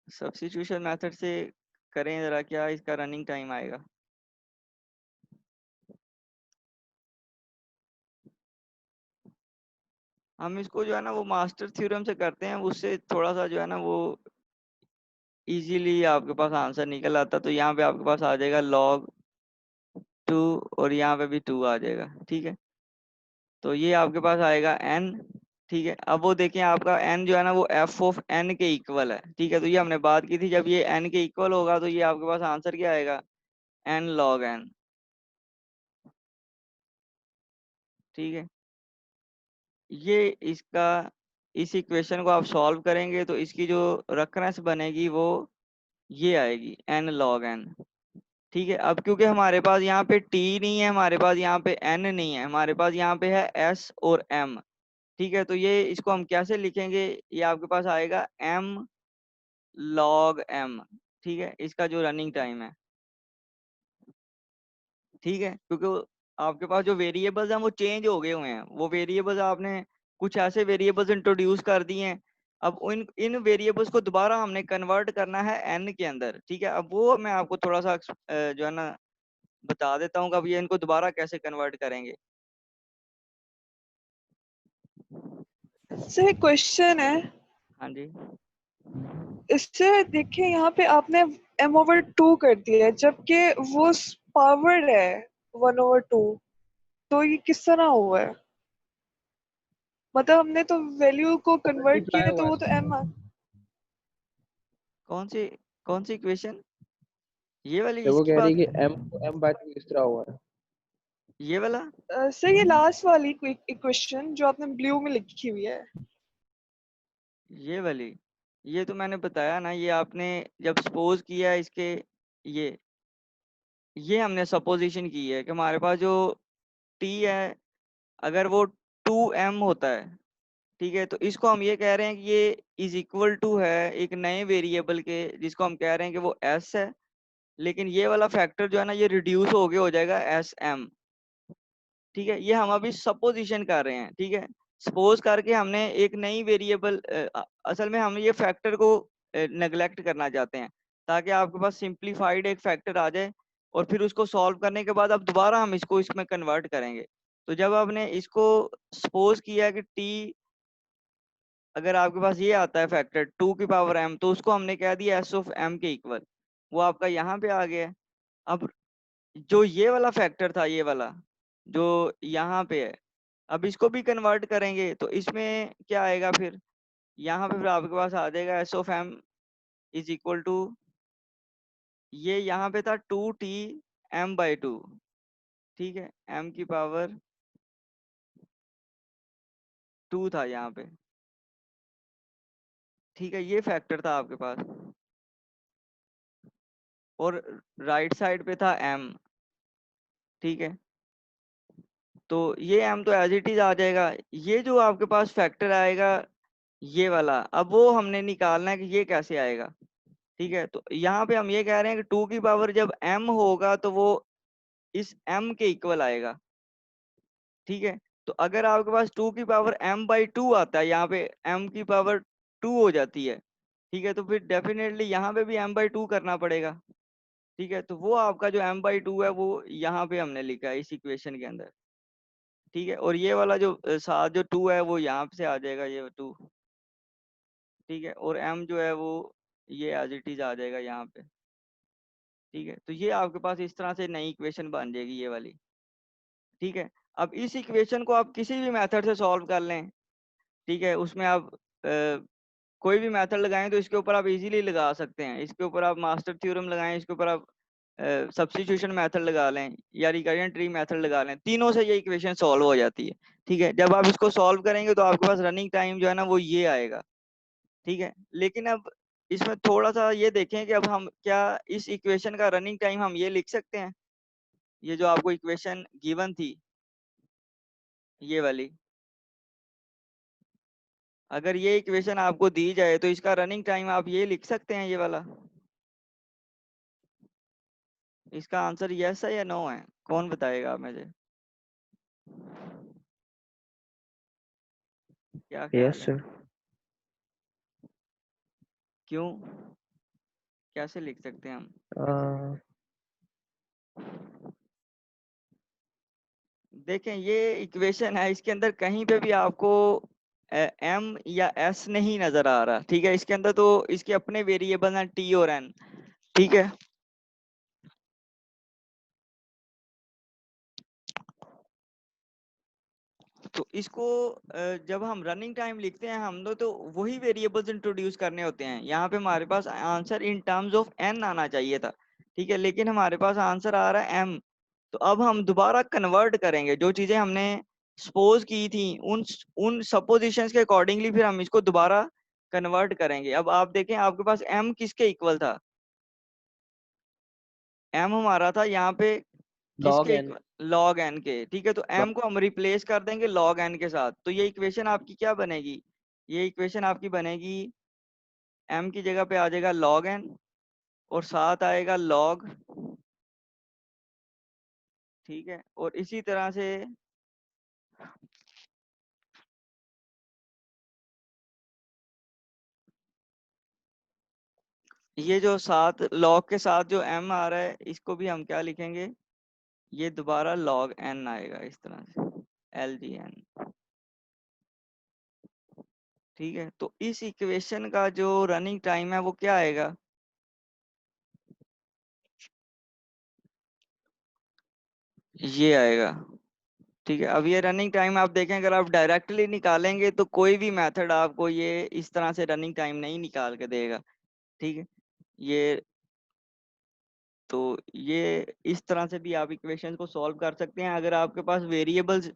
सब्स्टिट्यूशन मेथड से करें जरा, क्या इसका रनिंग टाइम आएगा। हम इसको जो है ना वो मास्टर थ्योरम से करते हैं, उससे थोड़ा सा जो है ना वो इजीली आपके पास आंसर निकल आता। तो यहाँ पे आपके पास आ जाएगा log 2 और यहाँ पे भी 2 आ जाएगा। ठीक है, तो ये आपके पास आएगा n। ठीक है, अब वो देखें आपका n जो है ना वो f ऑफ n के इक्वल है। ठीक है, तो ये हमने बात की थी, जब ये n के इक्वल होगा तो ये आपके पास आंसर क्या आएगा, n log n। ठीक है, ये इसका इस इक्वेशन को आप सॉल्व करेंगे तो इसकी जो रेफरेंस बनेगी वो ये आएगी n log n। ठीक है, अब क्योंकि हमारे पास यहाँ पे t नहीं है, हमारे पास यहाँ पे n नहीं है, हमारे पास यहाँ पे है s और m। ठीक है, तो ये इसको हम कैसे लिखेंगे, ये आपके पास आएगा m log m। ठीक है, इसका जो रनिंग टाइम है। ठीक है, क्योंकि आपके पास जो वेरिएबल्स हैं वो चेंज हो गए हुए हैं, वो वेरिएबल्स आपने कुछ ऐसे वेरिएबल्स इंट्रोड्यूस कर दिए हैं। अब इन इन वेरिएबल्स को दोबारा हमने कन्वर्ट करना है n के अंदर। ठीक है, अब वो मैं आपको थोड़ा सा जो है ना बता देता हूँ कि अब ये इनको दोबारा कैसे कन्वर्ट करेंगे। सर एक क्वेश्चन है, हाँ जी, इससे देखिए यहाँ पे आपने m/2 कर दिया है, जबकि वो पावर है 1/2, तो ये किस तरह हुआ है? मतलब हमने तो वैल्यू को कन्वर्ट मल्टीप्लाई किया तो हुआ वो है। तो m। कौन सी कौन सी इक्वेशन, ये वाली तो वो इसकी कह रही बात, है कि m/2 किस तरह हुआ है। ये वाला, सर ये लास्ट वाली इक्वेशन जो आपने ब्लू में लिखी हुई है। ये वाली, ये तो मैंने बताया ना, ये आपने जब सपोज किया इसके, ये ये हमने सपोजिशन की है कि हमारे पास जो t है अगर वो 2m होता है। ठीक है, तो इसको हम ये कह रहे हैं कि ये इज इक्वल टू है एक नए वेरिएबल के जिसको हम कह रहे हैं कि वो s है, लेकिन ये वाला फैक्टर जो है ना ये रिड्यूस हो गया हो जाएगा sm। ठीक है, ये हम अभी सपोजिशन कर रहे हैं। ठीक है, सपोज करके हमने एक नई वेरिएबल, असल में हम ये फैक्टर को नेग्लेक्ट करना चाहते हैं ताकि आपके पास सिंप्लीफाइड एक फैक्टर आ जाए, और फिर उसको सॉल्व करने के बाद अब दोबारा हम इसको इसमें कन्वर्ट करेंगे। तो जब आपने इसको सपोज किया कि t अगर आपके पास ये आता है फैक्टर 2m, तो उसको हमने कह दिया s ऑफ m के इक्वल, वो आपका यहाँ पे आ गया है। अब जो ये वाला फैक्टर था, ये वाला जो यहाँ पे है, अब इसको भी कन्वर्ट करेंगे तो इसमें क्या आएगा फिर, यहाँ पे फिर आपके पास आ जाएगा s of m is equal to, ये यहाँ पे था 2t m/2, ठीक है, m की पावर 2 था यहाँ पे, ठीक है, ये फैक्टर था आपके पास, और राइट साइड पे था m, ठीक है, तो ये m तो एज इट इज आ जाएगा। ये जो आपके पास फैक्टर आएगा ये वाला, अब वो हमने निकालना है कि ये कैसे आएगा, ठीक है, तो यहाँ पे हम ये कह रहे हैं कि 2 की पावर जब m होगा तो वो इस m के इक्वल आएगा, ठीक है, तो अगर आपके पास 2 की पावर m/2 आता है, यहाँ पे m की पावर 2 हो जाती है, ठीक है, तो फिर डेफिनेटली यहाँ पे भी m/2 करना पड़ेगा, ठीक है, तो वो आपका जो m/2 है वो यहाँ पे हमने लिखा है इस इक्वेशन के अंदर, ठीक है, और ये वाला जो साथ जो 2 है वो यहाँ से आ जाएगा, ये 2, ठीक है, और m जो है वो ये एज इट इज आ जाएगा यहाँ पे, ठीक है, तो ये आपके पास इस तरह से नई इक्वेशन बन जाएगी ये वाली, ठीक है। अब इस इक्वेशन को आप किसी भी मेथड से सॉल्व कर लें, ठीक है, उसमें आप कोई भी मेथड लगाएं तो इसके ऊपर आप इजीली लगा सकते हैं, इसके ऊपर आप मास्टर थ्योरम लगाएं, इसके ऊपर आप सब्स्टिट्यूशन मेथड लगा लें या रिकरेंट ट्री मेथड लगा लें, तीनों से ये इक्वेशन सॉल्व हो जाती है, ठीक है। जब आप इसको सॉल्व करेंगे तो आपके पास रनिंग टाइम जो है ना वो ये आएगा, ठीक है, लेकिन अब इसमें थोड़ा सा ये देखें कि अब हम क्या इस इक्वेशन का रनिंग टाइम हम ये लिख सकते हैं, ये जो आपको इक्वेशन गिवन थी ये वाली, अगर ये इक्वेशन आपको दी जाए तो इसका रनिंग टाइम आप ये लिख सकते हैं ये वाला, इसका आंसर यस है या नो है, कौन बताएगा आप मुझे, क्या ख्याल यस है, सर। क्यों, कैसे लिख सकते हैं हम, देखें ये इक्वेशन है, इसके अंदर कहीं पे भी आपको एम या एस नहीं नजर आ रहा, ठीक है, इसके अंदर तो इसके अपने वेरिएबल हैं टी और एन, ठीक है, तो इसको जब हम रनिंग टाइम लिखते हैं हम तो वही वेरिएबल्स इंट्रोड्यूस करने होते हैं, यहाँ पे हमारे पास answer in terms of n आना चाहिए था, ठीक है, लेकिन हमारे पास आंसर आ रहा है एम, तो अब हम दोबारा कन्वर्ट करेंगे जो चीजें हमने सपोज की थी उन उन सपोजिशंस के अकॉर्डिंगली, फिर हम इसको दोबारा कन्वर्ट करेंगे। अब आप देखें आपके पास m किसके इक्वल था, m हमारा था यहाँ पे लॉग किसके एन। इक्वल, log n के, ठीक है, तो m को हम रिप्लेस कर देंगे log n के साथ, तो ये इक्वेशन आपकी क्या बनेगी, ये इक्वेशन आपकी बनेगी m की जगह पे आ जाएगा log n और साथ आएगा log, ठीक है, और इसी तरह से ये जो साथ log के साथ जो m आ रहा है इसको भी हम क्या लिखेंगे, ये दोबारा log n आएगा इस तरह से LGN, ठीक है, तो इस इक्वेशन का जो रनिंग टाइम है वो क्या आएगा, ये आएगा, ठीक है। अब ये रनिंग टाइम आप देखें अगर आप डायरेक्टली निकालेंगे तो कोई भी मेथड आपको ये इस तरह से रनिंग टाइम नहीं निकाल के देगा, ठीक है, ये तो ये इस तरह से भी आप इक्वेशन को सॉल्व कर सकते हैं, अगर आपके पास वेरिएबल्स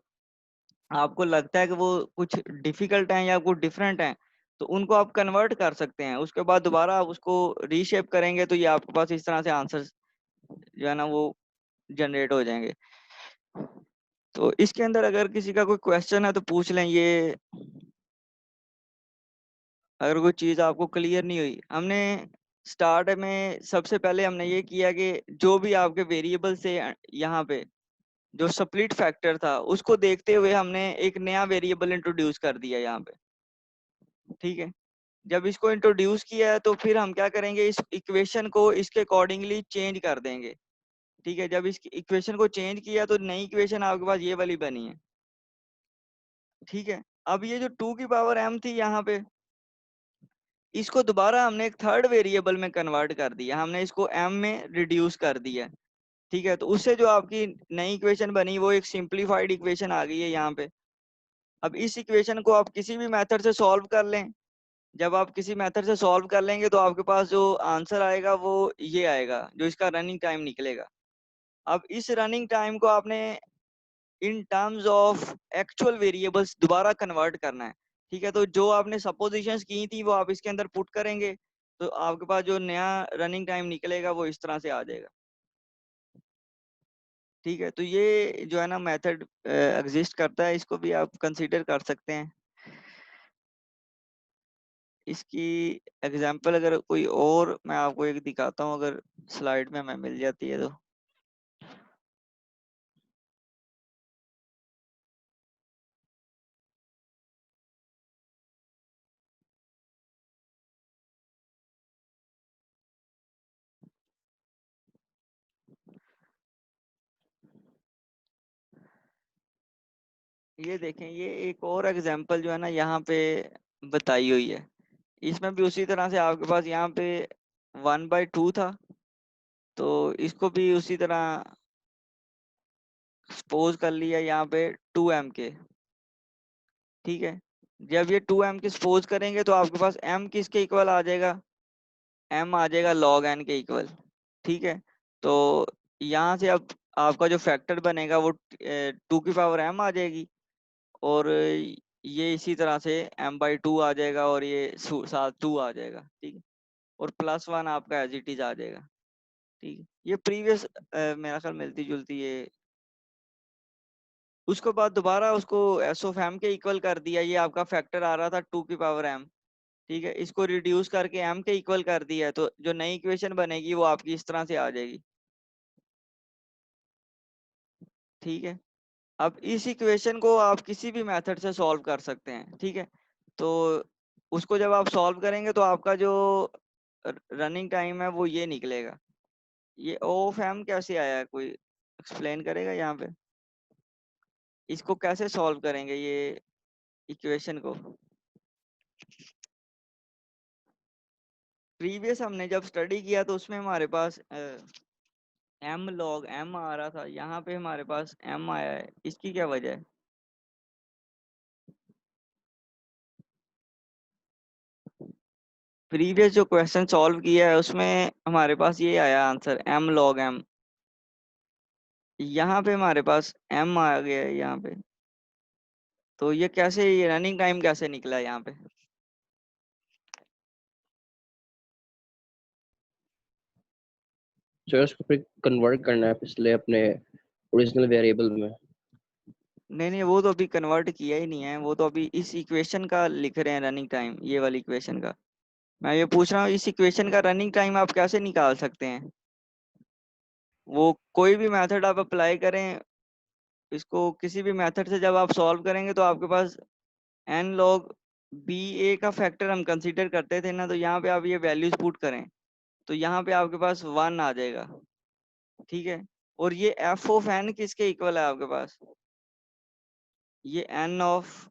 आपको लगता है कि वो कुछ डिफिकल्ट हैं या कुछ डिफरेंट हैं तो उनको आप कन्वर्ट कर सकते हैं, उसके बाद दोबारा आप उसको रीशेप करेंगे तो ये आपके पास इस तरह से आंसर जो है ना वो जनरेट हो जाएंगे। तो इसके अंदर अगर किसी का कोई क्वेश्चन है तो पूछ लें, ये अगर कोई चीज आपको क्लियर नहीं हुई, हमने स्टार्ट में सबसे पहले हमने ये किया कि जो भी आपके वेरिएबल से यहाँ पे जो स्प्लिट फैक्टर था उसको देखते हुए हमने एक नया वेरिएबल इंट्रोड्यूस कर दिया यहाँ पे, ठीक है, जब इसको इंट्रोड्यूस किया है तो फिर हम क्या करेंगे इस इक्वेशन को इसके अकॉर्डिंगली चेंज कर देंगे, ठीक है, जब इस इक्वेशन को चेंज किया तो नई इक्वेशन आपके पास ये वाली बनी है, ठीक है। अब ये जो 2 की पावर m थी यहाँ पे इसको दोबारा हमने एक थर्ड वेरिएबल में कन्वर्ट कर दिया, हमने इसको m में रिड्यूस कर दिया, ठीक है, तो उससे जो आपकी नई इक्वेशन बनी वो एक सिंप्लीफाइड इक्वेशन आ गई है यहाँ पे, अब इस इक्वेशन को आप किसी भी मेथड से सॉल्व कर लें, जब आप किसी मेथड से सॉल्व कर लेंगे तो आपके पास जो आंसर आएगा वो ये आएगा, जो इसका रनिंग टाइम निकलेगा। अब इस रनिंग टाइम को आपने इन टर्म्स ऑफ एक्चुअल वेरिएबल्स दोबारा कन्वर्ट करना है, ठीक है। तो जो आपने सपोजिशंस की थी वो आप इसके अंदर पुट करेंगे, तो आपके पास जो नया रनिंग टाइम निकलेगा वो इस तरह से आ जाएगा, ठीक है। तो ये जो है ना मेथड एग्जिस्ट करता है, इसको भी आप कंसीडर कर सकते हैं। इसकी एग्जांपल अगर कोई और मैं आपको एक दिखाता हूँ, अगर स्लाइड में हमें मिल जाती है तो। ये देखें, ये एक और एग्जांपल जो है ना यहाँ पे बताई हुई है। इसमें भी उसी तरह से आपके पास यहाँ पे 1/2 था, तो इसको भी उसी तरह सपोज कर लिया यहाँ पे 2m के, ठीक है। जब ये 2m के सपोज करेंगे तो आपके पास m किसके इक्वल आ जाएगा, m आ जाएगा log n के इक्वल, ठीक है। तो यहाँ से अब आपका जो फैक्टर बनेगा वो 2 की पावर m आ जाएगी, और ये इसी तरह से m/2 आ जाएगा, और ये साथ 2 आ जाएगा, ठीक है। और +1 आपका एज इट इज आ जाएगा, ठीक है। ये प्रीवियस मेरा ख्याल मिलती जुलती है। उसके बाद दोबारा उसको एस ऑफ एम के इक्वल कर दिया, ये आपका फैक्टर आ रहा था 2 की पावर m, ठीक है। इसको रिड्यूस करके m के इक्वल कर दिया है, तो जो नई इक्वेशन बनेगी वो आपकी इस तरह से आ जाएगी, ठीक है। अब इस इक्वेशन को आप किसी भी मेथड से सॉल्व कर सकते हैं, ठीक है। तो उसको जब आप सॉल्व करेंगे तो आपका जो रनिंग टाइम है वो ये निकलेगा। ये ओ ऑफ एम कैसे आया है, कोई एक्सप्लेन करेगा यहाँ पे, इसको कैसे सॉल्व करेंगे ये इक्वेशन को। प्रीवियस हमने जब स्टडी किया तो उसमें हमारे पास m log m आ रहा था, यहाँ पे हमारे पास m आया है, इसकी क्या वजह है। प्रीवियस जो क्वेश्चन सॉल्व किया है उसमें हमारे पास ये आया आंसर m log m, यहाँ पे हमारे पास m आ गया है यहाँ पे, तो ये कैसे, ये रनिंग टाइम कैसे निकला है यहाँ पे। जो उसको फिर कन्वर्ट करना है पिछले अपने ओरिजिनल वेरिएबल में। नहीं नहीं, वो तो अभी कन्वर्ट किया ही नहीं है, वो तो अभी इस इक्वेशन का लिख रहे हैं रनिंग टाइम, ये वाली इक्वेशन का। मैं ये पूछ रहा हूँ इस इक्वेशन का रनिंग टाइम आप कैसे निकाल सकते हैं। वो कोई भी मेथड आप अप्लाई करें, इसको किसी भी मेथड से जब आप सॉल्व करेंगे तो आपके पास n log b a का फैक्टर हम कंसीडर करते थे ना, तो यहाँ पे आप ये वैल्यूज पुट करें तो यहाँ पे आपके पास 1 आ जाएगा, ठीक है। और ये f ऑफ n किसके इक्वल है आपके पास, ये n ऑफ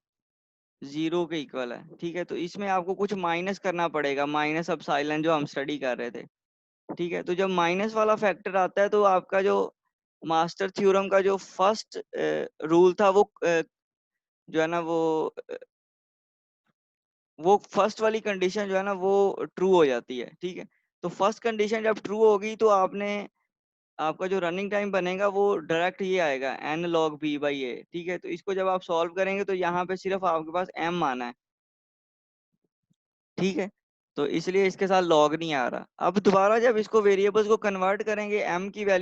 0 के इक्वल है, ठीक है। तो इसमें आपको कुछ माइनस करना पड़ेगा, माइनस एप्सिलॉन जो हम स्टडी कर रहे थे, ठीक है। तो जब माइनस वाला फैक्टर आता है तो आपका जो मास्टर थ्योरम का जो फर्स्ट रूल था वो जो है ना वो फर्स्ट वाली कंडीशन जो है ना वो ट्रू हो जाती है, ठीक है। तो फर्स्ट कंडीशन जब ट्रू होगी तो आपने आपका जो रनिंग टाइम बनेगा वो डायरेक्ट ये आएगा n log b by a, ठीक है। तो इसको जब आप सॉल्व करेंगे तो यहाँ पे सिर्फ आपके पास m आना है, ठीक है। तो इसलिए इसके साथ log नहीं आ रहा। अब दोबारा जब इसको वेरिएबल्स को कन्वर्ट करेंगे m की वैल्यू